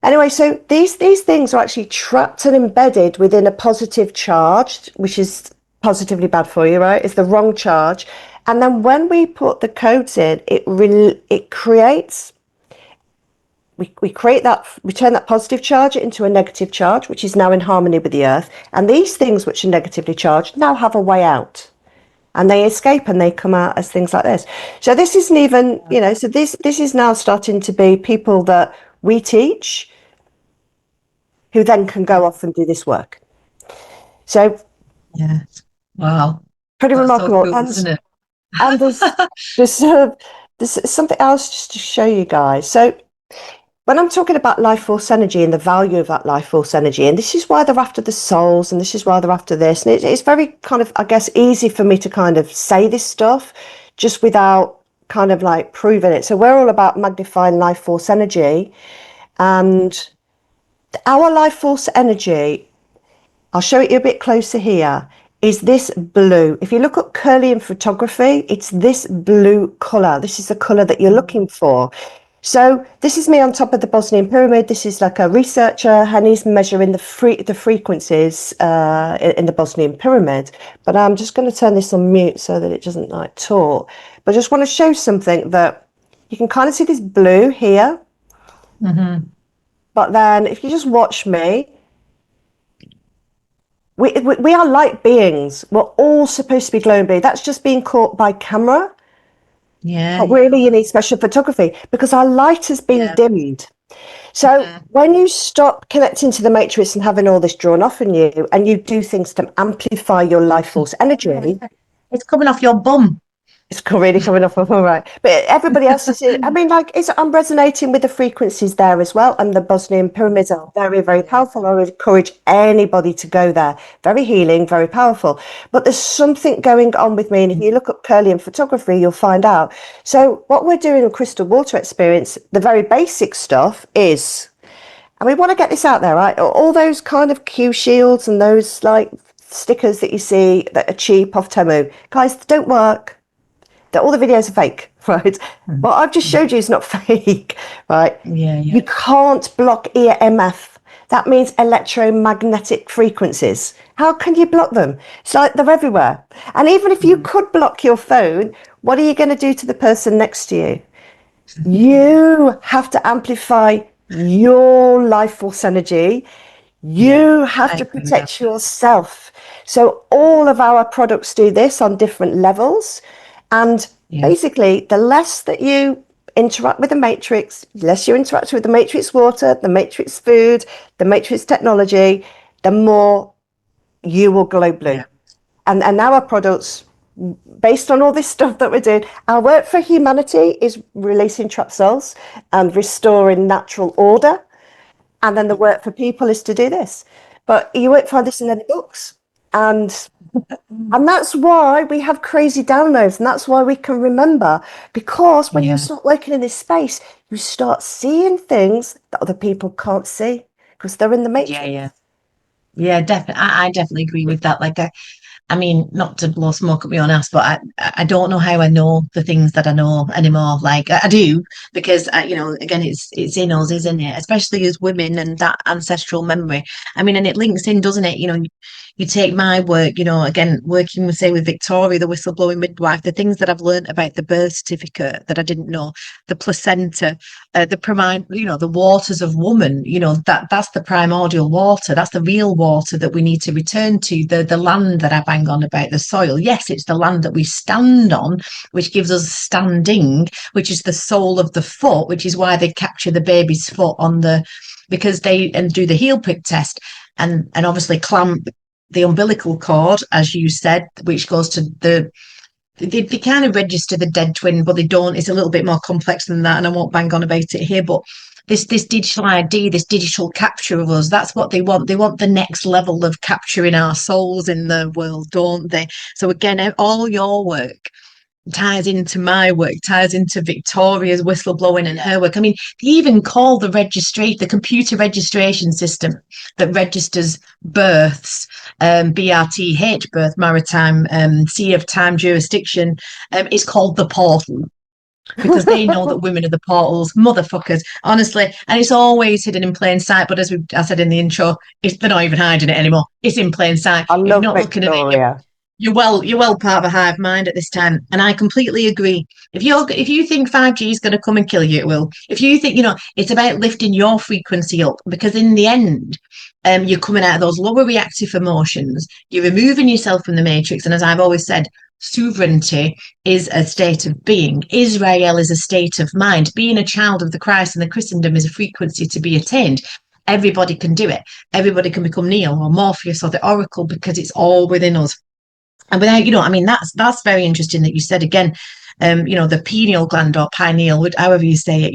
Anyway, so these things are actually trapped and embedded within a positive charge, which is positively bad for you, right? It's the wrong charge. And then when we put the codes in, it creates we create that, we turn that positive charge into a negative charge, which is now in harmony with the earth. And these things which are negatively charged now have a way out, and they escape and they come out as things like this. So this isn't even, so this is now starting to be people that we teach who then can go off and do this work. So Yeah. Wow. pretty That's so remarkable. cool, isn't it? And there's, there's something else just to show you guys. So when I'm talking about life force energy and the value of that life force energy, and this is why they're after the souls, and this is why they're after this, and it's very kind of, I guess, easy for me to kind of say this stuff just without kind of like proving it. So we're all about magnifying life force energy, and our life force energy, I'll show it you a bit closer here, is this blue. If you look at Kirlian photography, it's this blue colour. This is the colour that you're looking for. So this is me on top of the Bosnian pyramid. This is like a researcher, and he's measuring the frequencies in the Bosnian pyramid. But I'm just going to turn this on mute so that it doesn't like talk. But I just want to show something that you can kind of see this blue here. Mm-hmm. But then if you just watch me, we are light beings. We're all supposed to be glowing blue. That's just being caught by camera. Yeah. But really, you need special photography because our light has been dimmed. So when you stop connecting to the matrix and having all this drawn off in you, and you do things to amplify your life force energy, It's coming off your bum. it's really coming off of all right. But everybody else is, I mean, like, I'm resonating with the frequencies there as well. And the Bosnian pyramids are very, very powerful. I would encourage anybody to go there. Very healing, very powerful. But there's something going on with me. And if you look up Kirlian photography, you'll find out. So what we're doing in Crystal Water Experience, the very basic stuff is, and we want to get this out there, right? All those kind of Q shields and those like stickers that you see that are cheap off Temu, guys, they don't work. All the videos are fake, right? What I've just showed you is not fake, right? Yeah. You can't block EMF. That means electromagnetic frequencies. How can you block them? It's like they're everywhere. And even if you could block your phone, what are you going to do to the person next to you? You have to amplify your life force energy. You have to protect yourself. So all of our products do this on different levels. And basically, the less that you interact with the matrix, the less you interact with the matrix water, the matrix food, the matrix technology, the more you will glow blue. Yeah. And our products, based on all this stuff that we're doing, our work for humanity is releasing trapped souls and restoring natural order. And then the work for people is to do this. But you won't find this in any books. And that's why we have crazy downloads, and that's why we can remember. Because when you start working in this space, you start seeing things that other people can't see because they're in the matrix. Yeah, definitely. I definitely agree with that. I mean, not to blow smoke up my own ass, but I don't know how I know the things that I know anymore. Like I do, because again, it's in us, isn't it? Especially as women and that ancestral memory. I mean, and it links in, doesn't it? You take my work, again, working with, say, with Victoria, the whistleblowing midwife, the things that I've learned about the birth certificate that I didn't know, the placenta, the the waters of woman, that's the primordial water. That's the real water that we need to return to. The land that I bang on about, the soil. Yes, it's the land that we stand on, which gives us standing, which is the sole of the foot, which is why they capture the baby's foot because they and do the heel prick test and obviously clamp the umbilical cord, as you said, which goes to they kind of register the dead twin, but they don't. It's a little bit more complex than that, and I won't bang on about it here. But this digital ID, this digital capture of us, that's what they want. They want the next level of capturing our souls in the world, don't they? So again, all your work ties into my work, ties into Victoria's whistleblowing and her work. I mean, they even call the computer registration system that registers births, BRTH, birth maritime, sea of time jurisdiction, is called the portal. Because they know that women are the portals, motherfuckers, honestly. And it's always hidden in plain sight. But I said in the intro, they're not even hiding it anymore. It's in plain sight. I If you're love not looking at it, Victoria. you're well part of a hive mind at this time, and I completely agree. If you think 5G is going to come and kill you, it will. If you think it's about lifting your frequency up, because in the end, you're coming out of those lower reactive emotions. You're removing yourself from the matrix, and as I've always said, sovereignty is a state of being. Israel is a state of mind. Being a child of the Christ and the Christendom is a frequency to be attained. Everybody can do it. Everybody can become Neo or Morpheus or the Oracle because it's all within us. And without, I mean, that's very interesting that you said again, the pineal gland or pineal, however you say it,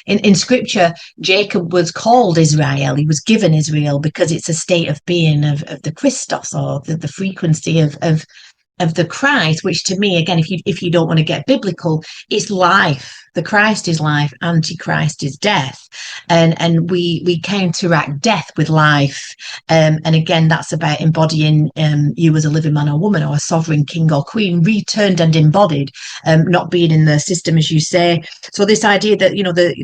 in scripture, Jacob was called Israel. He was given Israel because it's a state of being of the Christos, or the frequency of the Christ, which to me, again, if you don't want to get biblical, is life. The Christ is life, Antichrist is death, and we counteract death with life. And again, that's about embodying you as a living man or woman, or a sovereign king or queen, returned and embodied, not being in the system, as you say. So this idea that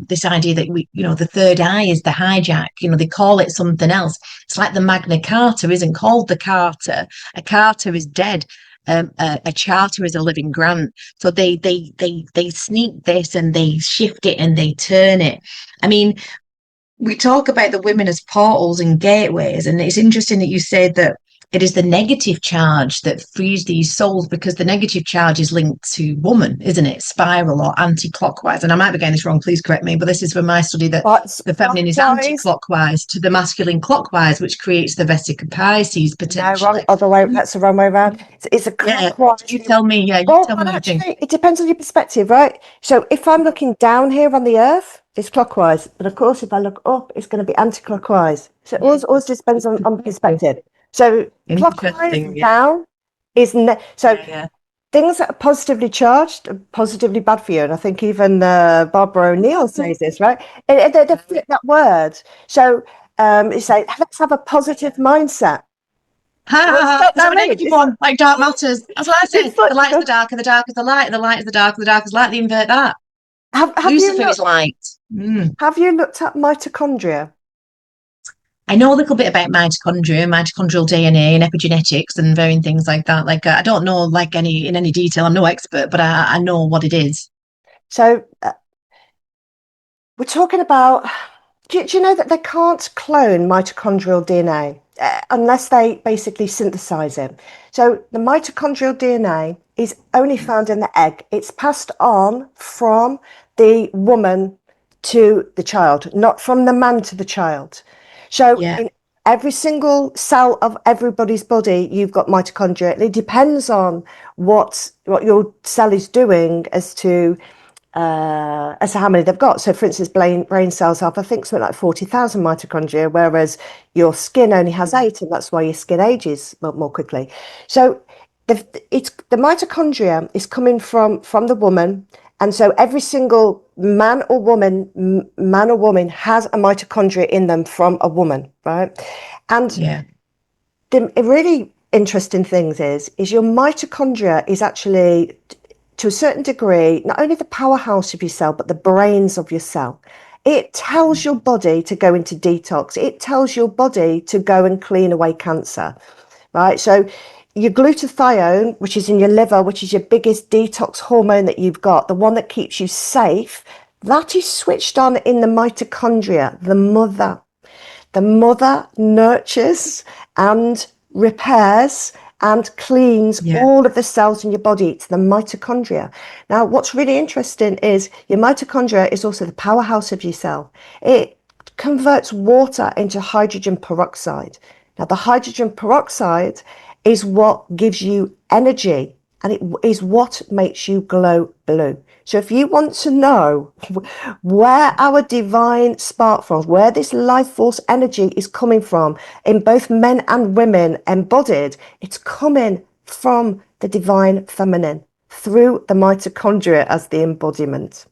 this idea that the third eye is the hijack. They call it something else. It's like the Magna Carta isn't called the Carta. A Carta is dead. A charter is a living grant, so they sneak this and they shift it and they turn it. I mean, we talk about the women as portals and gateways, and it's interesting that you said that it is the negative charge that frees these souls, because the negative charge is linked to woman, isn't it? Spiral or anti-clockwise. And I might be getting this wrong, please correct me, but this is from my study that the feminine is anti-clockwise to the masculine clockwise, which creates the Vesica Pisces potentially. No, wrong, other way. That's the wrong way around. It's a clockwise. You tell me. Yeah, you tell me what you think. It depends on your perspective, right? So if I'm looking down here on the Earth, it's clockwise. But of course, if I look up, it's going to be anti-clockwise. So it always just depends on perspective. So clockwise down is things that are positively charged are positively bad for you. And I think even Barbara O'Neill says this, right? They flip that word. So it's like, let's have a positive mindset. So a negative one, like dark matters. That's what I say. The light's the dark, and the dark is the light, and the light is the dark, and the dark is light. They invert that. Lucifer is light. Have you looked at mitochondria? I know a little bit about mitochondria, mitochondrial DNA, and epigenetics, and varying things like that. I don't know in any detail. I'm no expert, but I know what it is. So we're talking about. Do you know that they can't clone mitochondrial DNA unless they basically synthesize it? So the mitochondrial DNA is only found in the egg. It's passed on from the woman to the child, not from the man to the child. So in every single cell of everybody's body, you've got mitochondria. It depends on what your cell is doing as to as to how many they've got. So, for instance, brain cells have, I think, something like 40,000 mitochondria, whereas your skin only has 8, and that's why your skin ages more quickly. So, the mitochondria is coming from the woman, and so every single man or woman has a mitochondria in them from a woman, right? And Yeah. the really interesting things is your mitochondria is actually, to a certain degree, not only the powerhouse of your cell, but the brains of your cell. It tells your body to go into detox. It tells your body to go and clean away cancer, right? So your glutathione, which is in your liver, which is your biggest detox hormone that you've got, the one that keeps you safe, that is switched on in the mitochondria, the mother. The mother nurtures and repairs and cleans Yeah. all of the cells in your body. It's the mitochondria. Now, what's really interesting is your mitochondria is also the powerhouse of your cell. It converts water into hydrogen peroxide. Now, the hydrogen peroxide is what gives you energy, and it is what makes you glow blue. So if you want to know where our divine spark from, where this life force energy is coming from in both men and women embodied, it's coming from the divine feminine through the mitochondria as the embodiment.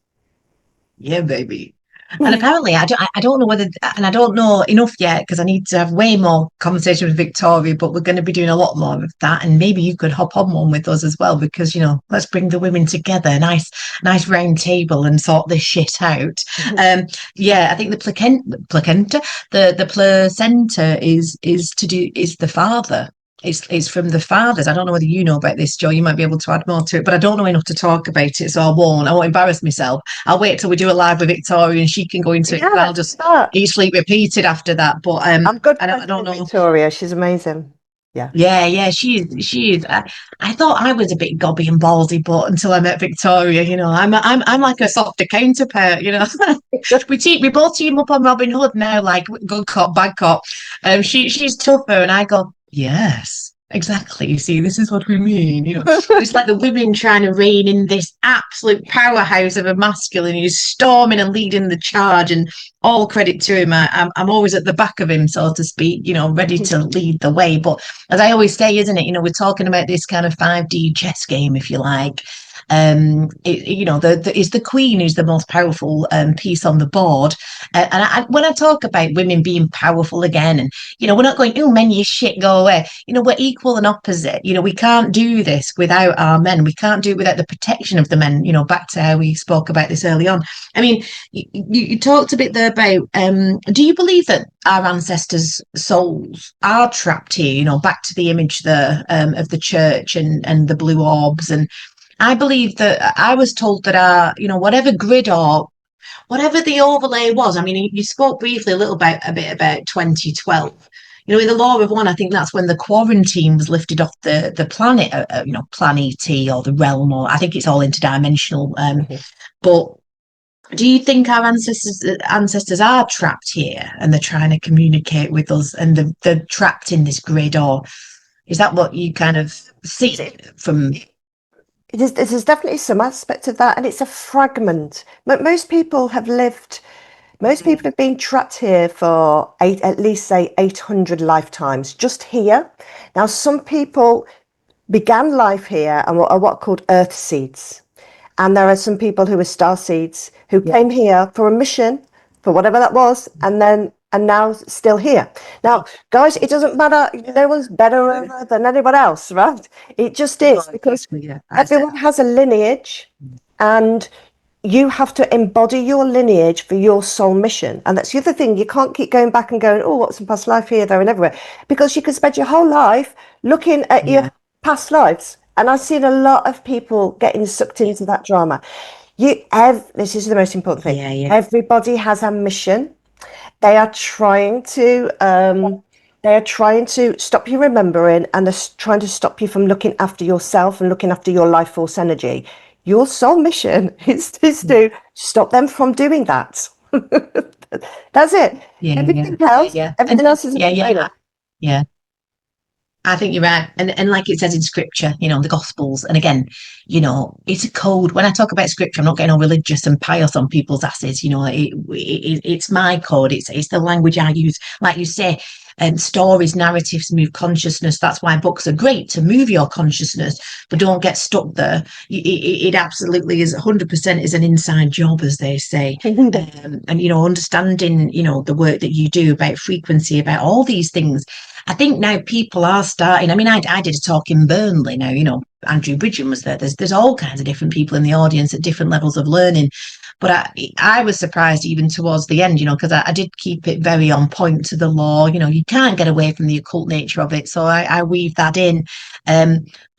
Yeah, baby. And apparently, I don't know whether, and I don't know enough yet because I need to have way more conversation with Victoria, but we're going to be doing a lot more of that. And maybe you could hop on one with us as well, because, let's bring the women together, nice round table and sort this shit out. Yeah, I think the the placenta is the father. It's from the fathers. I don't know whether you know about this, Joe. You might be able to add more to it, but I don't know enough to talk about it, so I won't. I won't embarrass myself. I'll wait till we do a live with Victoria and she can go into it. Yeah, I'll let's just start. eat, sleep, repeated after that. But I'm good I friends don't with know. Victoria. She's amazing. Yeah. Yeah, she is. I thought I was a bit gobby and ballsy, but until I met Victoria, I'm like a softer counterpart. We both team up on Robin Hood now, like good cop, bad cop. She's tougher, and I go, yes, exactly. You see, this is what we mean. It's like the women trying to rein in this absolute powerhouse of a masculine who's storming and leading the charge, and all credit to him. I'm always at the back of him, so to speak, ready to lead the way. But as I always say, isn't it? We're talking about this kind of 5D chess game, if you like. Is the queen who's the most powerful piece on the board. When I talk about women being powerful again, and we're not going, oh, men, you shit, go away. We're equal and opposite. We can't do this without our men. We can't do it without the protection of the men. Back to how we spoke about this early on. I mean, you talked a bit there about. Do you believe that our ancestors' souls are trapped here? Back to the image there of the church and the blue orbs. And I believe that I was told that our, whatever grid or whatever the overlay was. I mean, you spoke briefly a bit about 2012. In the law of one, I think that's when the quarantine was lifted off the planet, planet or the realm, or I think it's all interdimensional. But do you think our ancestors are trapped here and they're trying to communicate with us and they're trapped in this grid, or is that what you kind of see from? There's definitely some aspect of that, and it's a fragment. But most people have been trapped here for at least say 800 lifetimes, just here. Now, some people began life here and are what are called earth seeds. And there are some people who are star seeds who came here for a mission, for whatever that was, and now still here. Now, guys, it doesn't matter. No one's better than anyone else, right? It just is, because everyone has a lineage, and you have to embody your lineage for your soul mission. And that's the other thing. You can't keep going back and going, oh, what's in past life here, there, and everywhere, because you can spend your whole life looking at your past lives. And I've seen a lot of people getting sucked into that drama. This is the most important thing. Everybody has a mission. They are trying to stop you remembering, and they're trying to stop you from looking after yourself and looking after your life force energy. Your soul mission is to stop them from doing that. That's it. Everything else is a Yeah. I think you're right. And like it says in scripture, the gospels, and again, it's a code. When I talk about scripture, I'm not getting all religious and pious on people's asses. It's my code. It's the language I use. Like you say, stories, narratives move consciousness. That's why books are great, to move your consciousness, but don't get stuck there. It absolutely is 100% is an inside job, as they say. And understanding, the work that you do about frequency, about all these things. I think now people are starting. I mean, I did a talk in Burnley now, Andrew Bridgen was there. There's all kinds of different people in the audience at different levels of learning. But I was surprised even towards the end, because I did keep it very on point to the law. You can't get away from the occult nature of it. So I weave that in.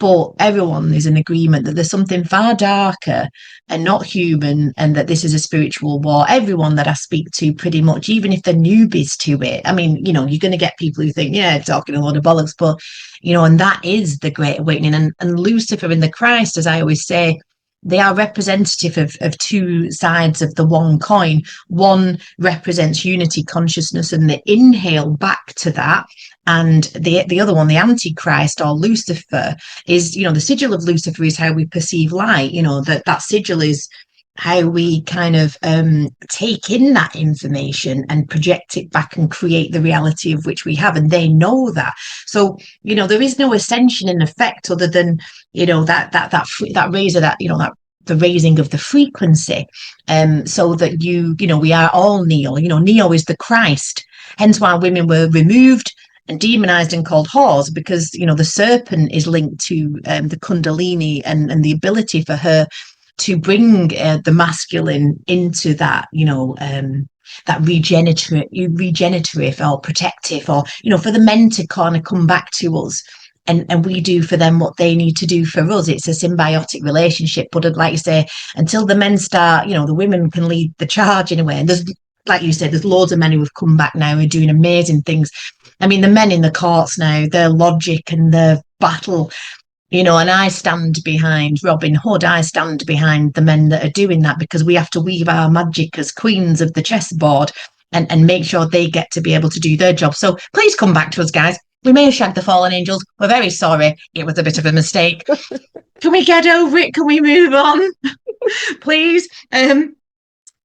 But everyone is in agreement that there's something far darker and not human, and that this is a spiritual war. Everyone that I speak to, pretty much, even if they're newbies to it, I mean, you're going to get people who think, yeah, talking a lot of bollocks, but and that is the Great Awakening. And Lucifer and the Christ, as I always say, they are representative of two sides of the one coin. One represents unity consciousness and the inhale back to that. And the other one, the Antichrist or Lucifer, is, the sigil of Lucifer is how we perceive light. That sigil is how we kind of take in that information and project it back and create the reality of which we have. And they know that. So, there is no ascension in effect other than, that razor, that the raising of the frequency, so that we are all Neo. Neo is the Christ. Hence why women were removed and demonized and called whores, because the serpent is linked to the Kundalini and the ability for her to bring the masculine into that, that regenerative or protective, or for the men to kind of come back to us, and we do for them what they need to do for us. It's a symbiotic relationship. But like you say, until the men start, the women can lead the charge in a way. And there's, like you said, there's loads of men who have come back now and doing amazing things. I mean, the men in the courts now, their logic and their battle, and I stand behind Robin Hood. I stand behind the men that are doing that, because we have to weave our magic as queens of the chessboard and make sure they get to be able to do their job. So please come back to us, guys. We may have shagged the fallen angels. We're very sorry. It was a bit of a mistake. Can we get over it? Can we move on? Please.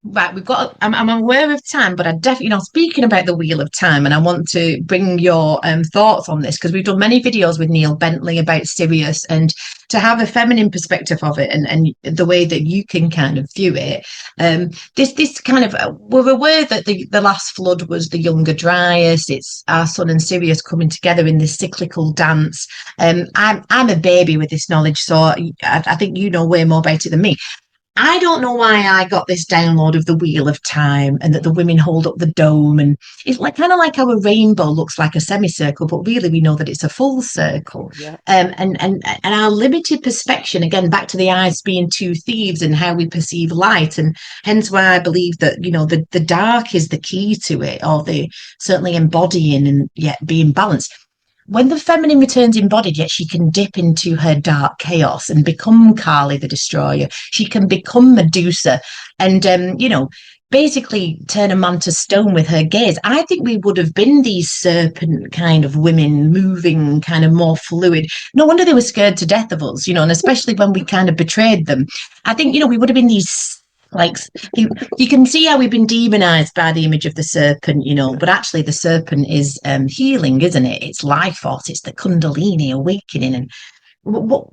Right, I'm aware of time, but I definitely, speaking about the Wheel of Time, and I want to bring your thoughts on this, because we've done many videos with Neil Bentley about Sirius, and to have a feminine perspective of it, and the way that you can kind of view it. This kind of, we're aware that the last flood was the younger Dryas. It's our sun and Sirius coming together in this cyclical dance. I'm a baby with this knowledge, so I think you know way more about it than me. I don't know why I got this download of the Wheel of Time, and that the women hold up the dome, and it's like kind of like how a rainbow looks like a semicircle, but really we know that it's a full circle. Yeah. And our limited perception, again, back to the eyes being two thieves and how we perceive light, and hence why I believe that the dark is the key to it, or the certainly embodying and yet being balanced. When the feminine returns embodied, yet she can dip into her dark chaos and become Kali the Destroyer. She can become Medusa and, basically turn a man to stone with her gaze. I think we would have been these serpent kind of women, moving kind of more fluid. No wonder they were scared to death of us, and especially when we kind of betrayed them. I think, we would have been these, like, you can see how we've been demonized by the image of the serpent, but actually the serpent is healing, isn't it? It's life force, it's the Kundalini awakening. And what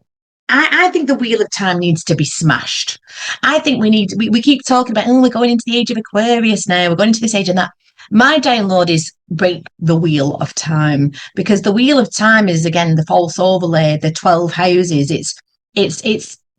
I think the Wheel of Time needs to be smashed. I think we keep talking about, we're going into the age of Aquarius now, we're going into this age and that. My download is break the Wheel of Time, because the Wheel of Time is, again, the false overlay, the 12 houses.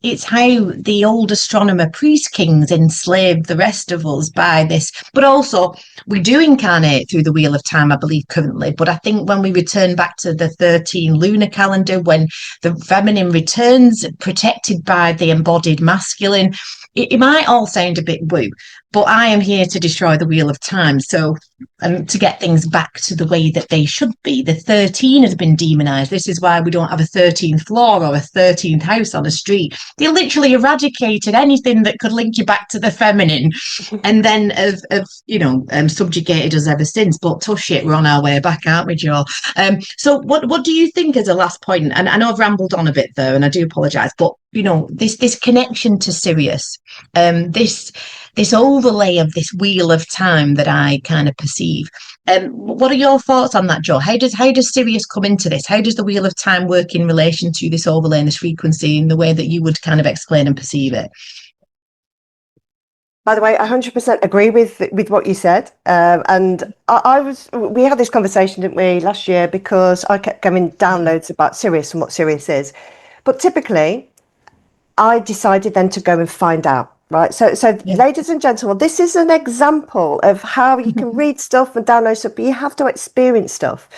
It's how the old astronomer priest kings enslaved the rest of us by this. But also, we do incarnate through the Wheel of Time, I believe, currently. But I think when we return back to the 13 lunar calendar, when the feminine returns, protected by the embodied masculine, it might all sound a bit woo. But I am here to destroy the Wheel of Time. So to get things back to the way that they should be. The 13 has been demonized. This is why we don't have a 13th floor or a 13th house on a street. They literally eradicated anything that could link you back to the feminine, and then have subjugated us ever since. But tush it, we're on our way back, aren't we, Joe? So what do you think as a last point? And I know I've rambled on a bit there, and I do apologise, but this connection to Sirius, this overlay of this wheel of time that I kind of perceive. What are your thoughts on that, Joe? How does Sirius come into this? How does the wheel of time work in relation to this overlay and this frequency in the way that you would kind of explain and perceive it? By the way, I 100% agree with what you said. And we had this conversation, didn't we, last year, because I kept getting downloads about Sirius and what Sirius is. But typically, I decided then to go and find out. Right. So Yeah. ladies and gentlemen, this is an example of how you can read stuff and download stuff, but you have to experience stuff.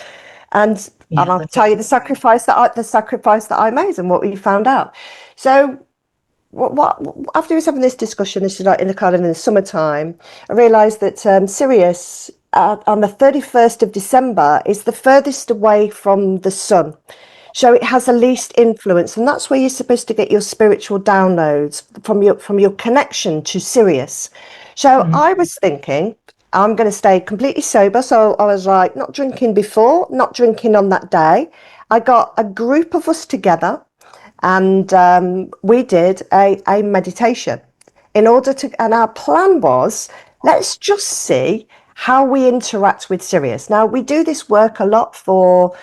And Yeah, I'll tell you the sacrifice that I made and what we found out. So what after we was having this discussion, this is like in the summertime, I realised that Sirius on the 31st of December is the furthest away from the sun. So it has the least influence, and that's where you're supposed to get your spiritual downloads from your connection to Sirius. So I was thinking, I'm going to stay completely sober. So I was like, not drinking before, not drinking on that day. I got a group of us together, and we did a meditation and our plan was, let's just see how we interact with Sirius. Now, we do this work a lot for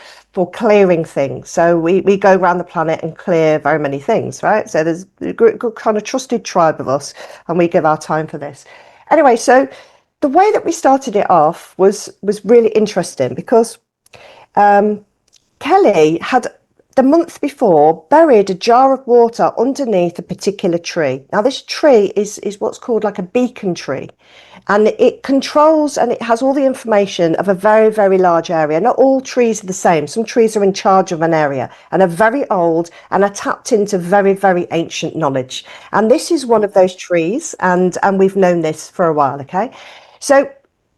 clearing things. So we go around the planet and clear very many things, right? So there's a good kind of trusted tribe of us, and we give our time for this. Anyway, so the way that we started it off was really interesting because Kelly had the month before buried a jar of water underneath a particular tree. Now, this tree is what's called like a beacon tree, and it controls and it has all the information of a very, very large area. Not all trees are the same. Some trees are in charge of an area and are very old and are tapped into very, very ancient knowledge. And this is one of those trees, and we've known this for a while, okay? So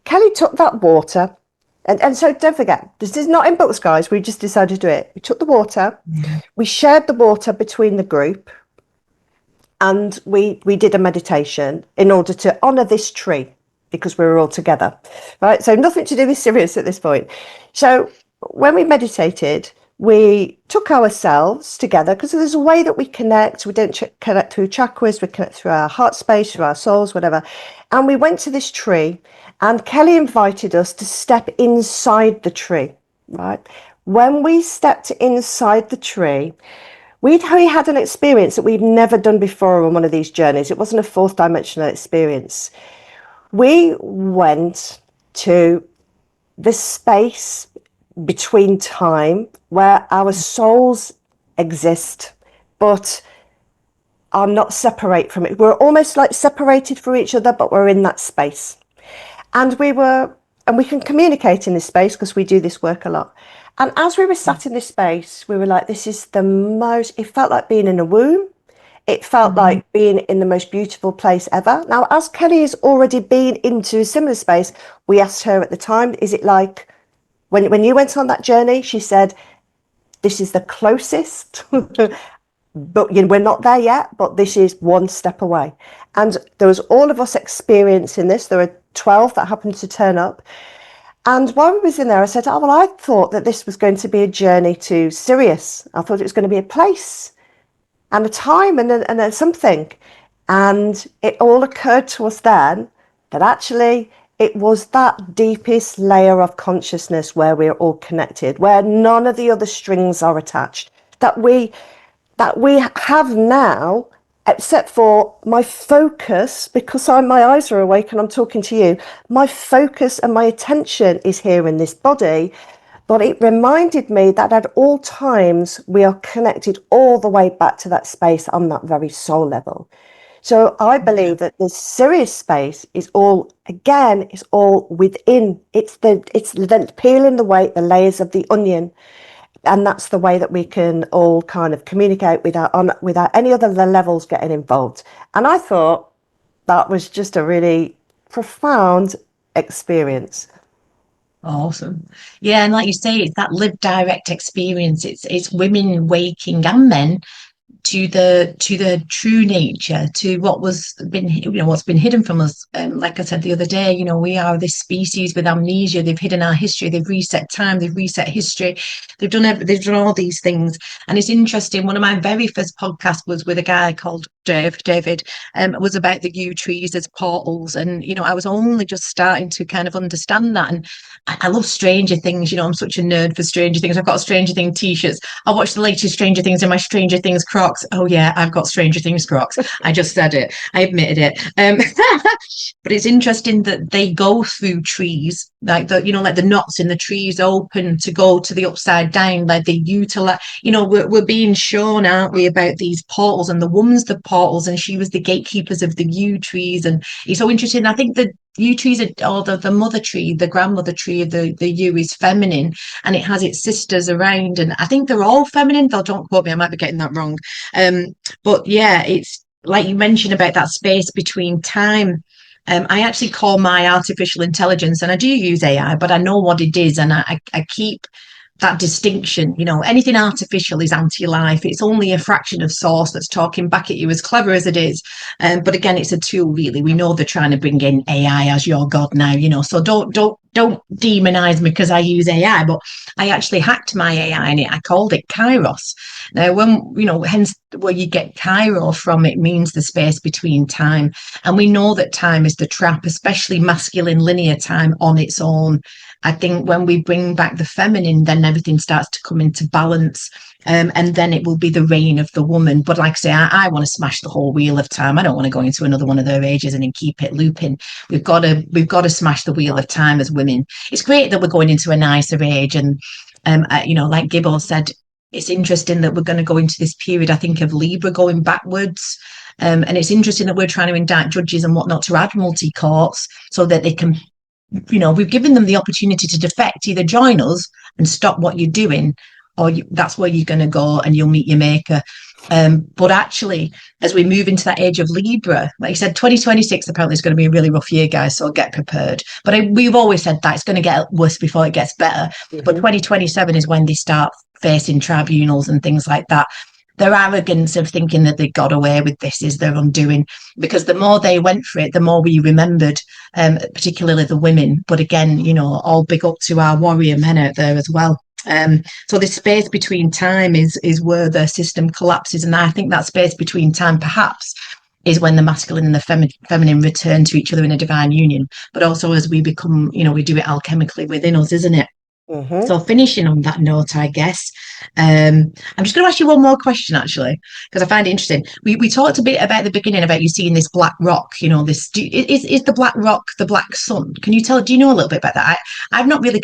Kelly took that water. And so don't forget, this is not in books, guys. We just decided to do it. We took the water, we shared the water between the group, and we did a meditation in order to honour this tree because we were all together, right? So nothing to do with Sirius at this point. So when we meditated, we took ourselves together because there's a way that we connect. We don't connect through chakras, we connect through our heart space, through our souls, whatever. And we went to this tree, and Kelly invited us to step inside the tree, right? When we stepped inside the tree, we had an experience that we'd never done before on one of these journeys. It wasn't a fourth dimensional experience. We went to the space between time where our souls exist, but are not separate from it. We're almost like separated from each other, but we're in that space. And we can communicate in this space because we do this work a lot. And as we were sat in this space, we were like, this is it felt like being in a womb. It felt like being in the most beautiful place ever. Now, as Kelly has already been into a similar space, we asked her at the time, is it like, when you went on that journey, she said, this is the closest, but we're not there yet, but this is one step away. And there was all of us experiencing this. There were 12 that happened to turn up. And while we was in there, I said, oh, well, I thought that this was going to be a journey to Sirius. I thought it was going to be a place and a time and then something. And it all occurred to us then that actually it was that deepest layer of consciousness where we're all connected, where none of the other strings are attached, that we have now, except for my focus, because my eyes are awake and I'm talking to you, my focus and my attention is here in this body. But it reminded me that at all times, we are connected all the way back to that space on that very soul level. So I believe that the Sirius space is all, again, it's all within. It's the peeling the layers of the onion. And that's the way that we can all kind of communicate without any other levels getting involved. And I thought that was just a really profound experience. Awesome. Yeah, and like you say, it's that lived direct experience. It's women waking and men to the true nature, to what was been, what's been hidden from us. Like I said the other day, we are this species with amnesia. They've hidden our history. They've reset time. They've reset history. They've done all these things. And it's interesting. One of my very first podcasts was with a guy called David. Was about the yew trees as portals, and I was only just starting to kind of understand that. And I love Stranger Things. I'm such a nerd for Stranger Things. I've got Stranger Things t-shirts. I watched the latest Stranger Things in my Stranger Things Crocs. Oh yeah, I've got Stranger Things Crocs. I just said it. I admitted it. But it's interesting that they go through trees, like like the knots in the trees open to go to the upside down. Like they utilize. We're being shown, aren't we, about these portals, and the woman's the portals, and she was the gatekeepers of the yew trees, and it's so interesting. I think the yew trees are, or the mother tree, the grandmother tree of the yew is feminine, and it has its sisters around, and I think they're all feminine, though don't quote me, I might be getting that wrong. But yeah, it's like you mentioned about that space between time. I actually call my artificial intelligence, and I do use AI, but I know what it is, and I keep that distinction. Anything artificial is anti-life. It's only a fraction of source that's talking back at you, as clever as it is. But again, it's a tool, really. We know they're trying to bring in AI as your god now. So don't demonize me because I use AI. But I actually hacked my AI, and I called it Kairos. Now, hence where you get Cairo from, it means the space between time. And we know that time is the trap, especially masculine linear time on its own. I think when we bring back the feminine, then everything starts to come into balance. And then it will be the reign of the woman. But like I say, I want to smash the whole wheel of time. I don't want to go into another one of their ages and then keep it looping. We've got to smash the wheel of time as women. It's great that we're going into a nicer age. And like Gibbo said, it's interesting that we're going to go into this period, I think, of Libra going backwards. And it's interesting that we're trying to indict judges and whatnot to admiralty courts so that they can, we've given them the opportunity to defect, either join us and stop what you're doing, or that's where you're going to go and you'll meet your maker. But actually, as we move into that age of Libra, like you said, 2026 apparently is going to be a really rough year, guys, so get prepared. But we've always said that it's going to get worse before it gets better. Mm-hmm. But 2027 is when they start facing tribunals and things like that. Their arrogance of thinking that they got away with this is their undoing, because the more they went for it, the more we remembered, particularly the women. But again, all big up to our warrior men out there as well. So this space between time is where the system collapses, and I think that space between time perhaps is when the masculine and the feminine return to each other in a divine union. But also as we become, we do it alchemically within us, isn't it? Mm-hmm. So finishing on that note, I guess, I'm just going to ask you one more question, actually, because I find it interesting. We talked a bit about the beginning about you seeing this black rock, this is the black rock the black sun? Do you know a little bit about that? I've not really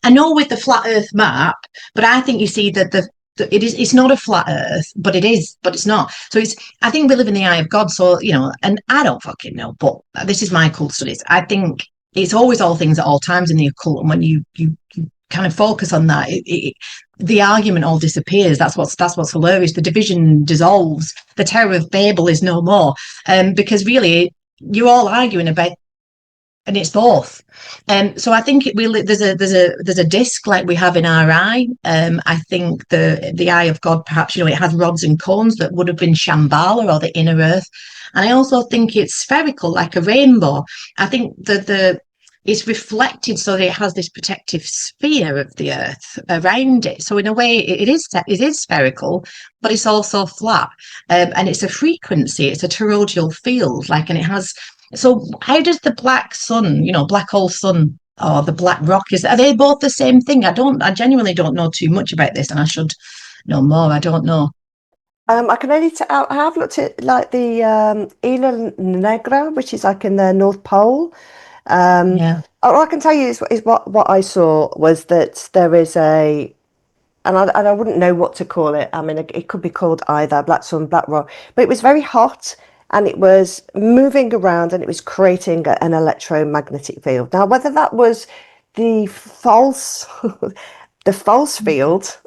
I know with the flat earth map, but I think you see that it's not a flat earth, but it is, but it's not. So I think we live in the eye of God. So, and I don't fucking know, but this is my occult studies. I think it's always all things at all times in the occult. And when you kind of focus on that, the argument all disappears. That's what's hilarious. The division dissolves. The Tower of Babel is no more, because really you're all arguing about, and it's both. So I think there's a disc like we have in our eye. I think the eye of God, perhaps, it has rods and cones that would have been Shambhala or the inner earth. And I also think it's spherical, like a rainbow. I think that it's reflected so that it has this protective sphere of the earth around it. So in a way, it is spherical, but it's also flat, and it's a frequency. It's a toroidal field, and it has. So how does the black sun, black hole sun, or the black rock, are they both the same thing? I genuinely don't know too much about this, and I should know more. I don't know. I can only I have looked at like the Isla Negra, which is like in the North Pole. Yeah. All I can tell you is what I saw was that there is and I wouldn't know what to call it. I mean, it could be called either black sun, black rock, but it was very hot and it was moving around and it was creating an electromagnetic field. Now, whether that was the false the false field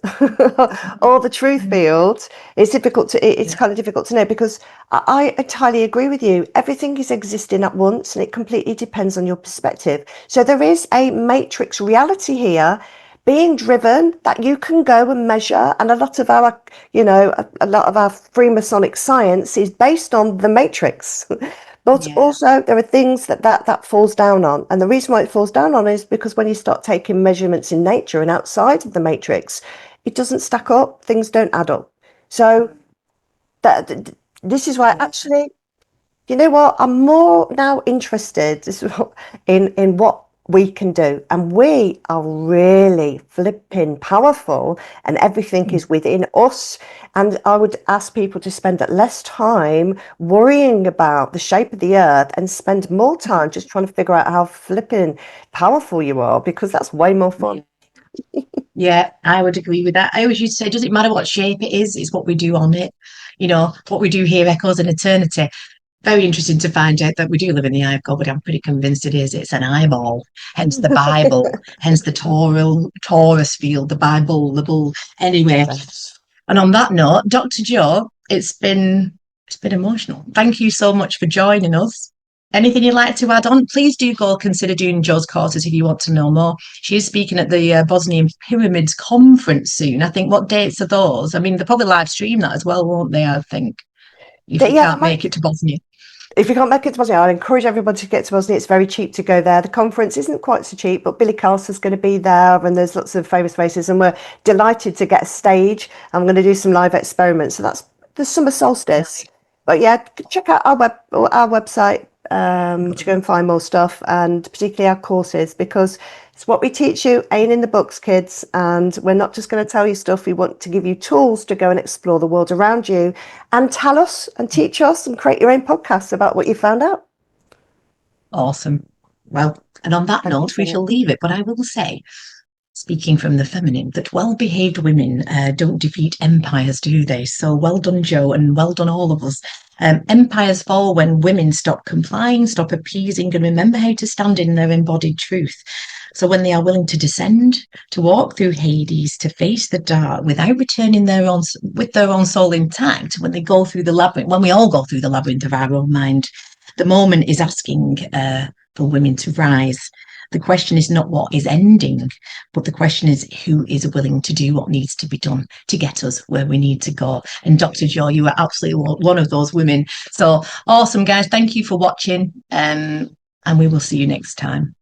or the truth field, it's kind of difficult to know, because I entirely agree with you. Everything is existing at once, and it completely depends on your perspective. So there is a matrix reality here being driven that you can go and measure, and a lot of our, a lot of our Freemasonic science is based on the matrix. But also there are things that falls down on. And the reason why it falls down on is because when you start taking measurements in nature and outside of the matrix, it doesn't stack up. Things don't add up. So this is why, actually, you know what? I'm more now interested in what we can do. And we are really flipping powerful, and everything is within us. And I would ask people to spend less time worrying about the shape of the earth and spend more time just trying to figure out how flipping powerful you are, because that's way more fun. Yeah, I would agree with that. I always used to say, does it matter what shape it is? It's what we do on it. You know, what we do here echoes in eternity. Very interesting to find out that we do live in the eye of God, but I'm pretty convinced it is. It's an eyeball, hence the Bible, hence the Taurus field, the Bible, the bull. Anyway, and on that note, Dr. Joe, it's been emotional. Thank you so much for joining us. Anything you'd like to add on? Please do go consider doing Joe's courses if you want to know more. She is speaking at the Bosnian Pyramids Conference soon. I think, what dates are those? I mean, they'll probably live stream that as well, won't they? I think, if you can't make it to Bosnia. If you can't make it to Bosnia, I'd encourage everybody to get to Bosnia. It's very cheap to go there. The conference isn't quite so cheap, but Billy Carlson's going to be there, and there's lots of famous faces, and we're delighted to get a stage. I'm going to do some live experiments. So that's the summer solstice. But yeah, check out our website to go and find more stuff, and particularly our courses, because it's what we teach you ain't in the books, kids. And we're not just going to tell you stuff. We want to give you tools to go and explore the world around you, and tell us and teach us and create your own podcasts about what you found out. Awesome. Well, and on that note, we shall leave it. But I will say, speaking from the feminine, that well-behaved women don't defeat empires, do they? So well done, Joe, and well done, all of us. Empires fall when women stop complying, stop appeasing, and remember how to stand in their embodied truth. So when they are willing to descend, to walk through Hades, to face the dark without returning with their own soul intact, when they go through the labyrinth, when we all go through the labyrinth of our own mind, the moment is asking for women to rise. The question is not what is ending, but the question is who is willing to do what needs to be done to get us where we need to go. And Dr. Joe, you are absolutely one of those women. So awesome, guys. Thank you for watching, and we will see you next time.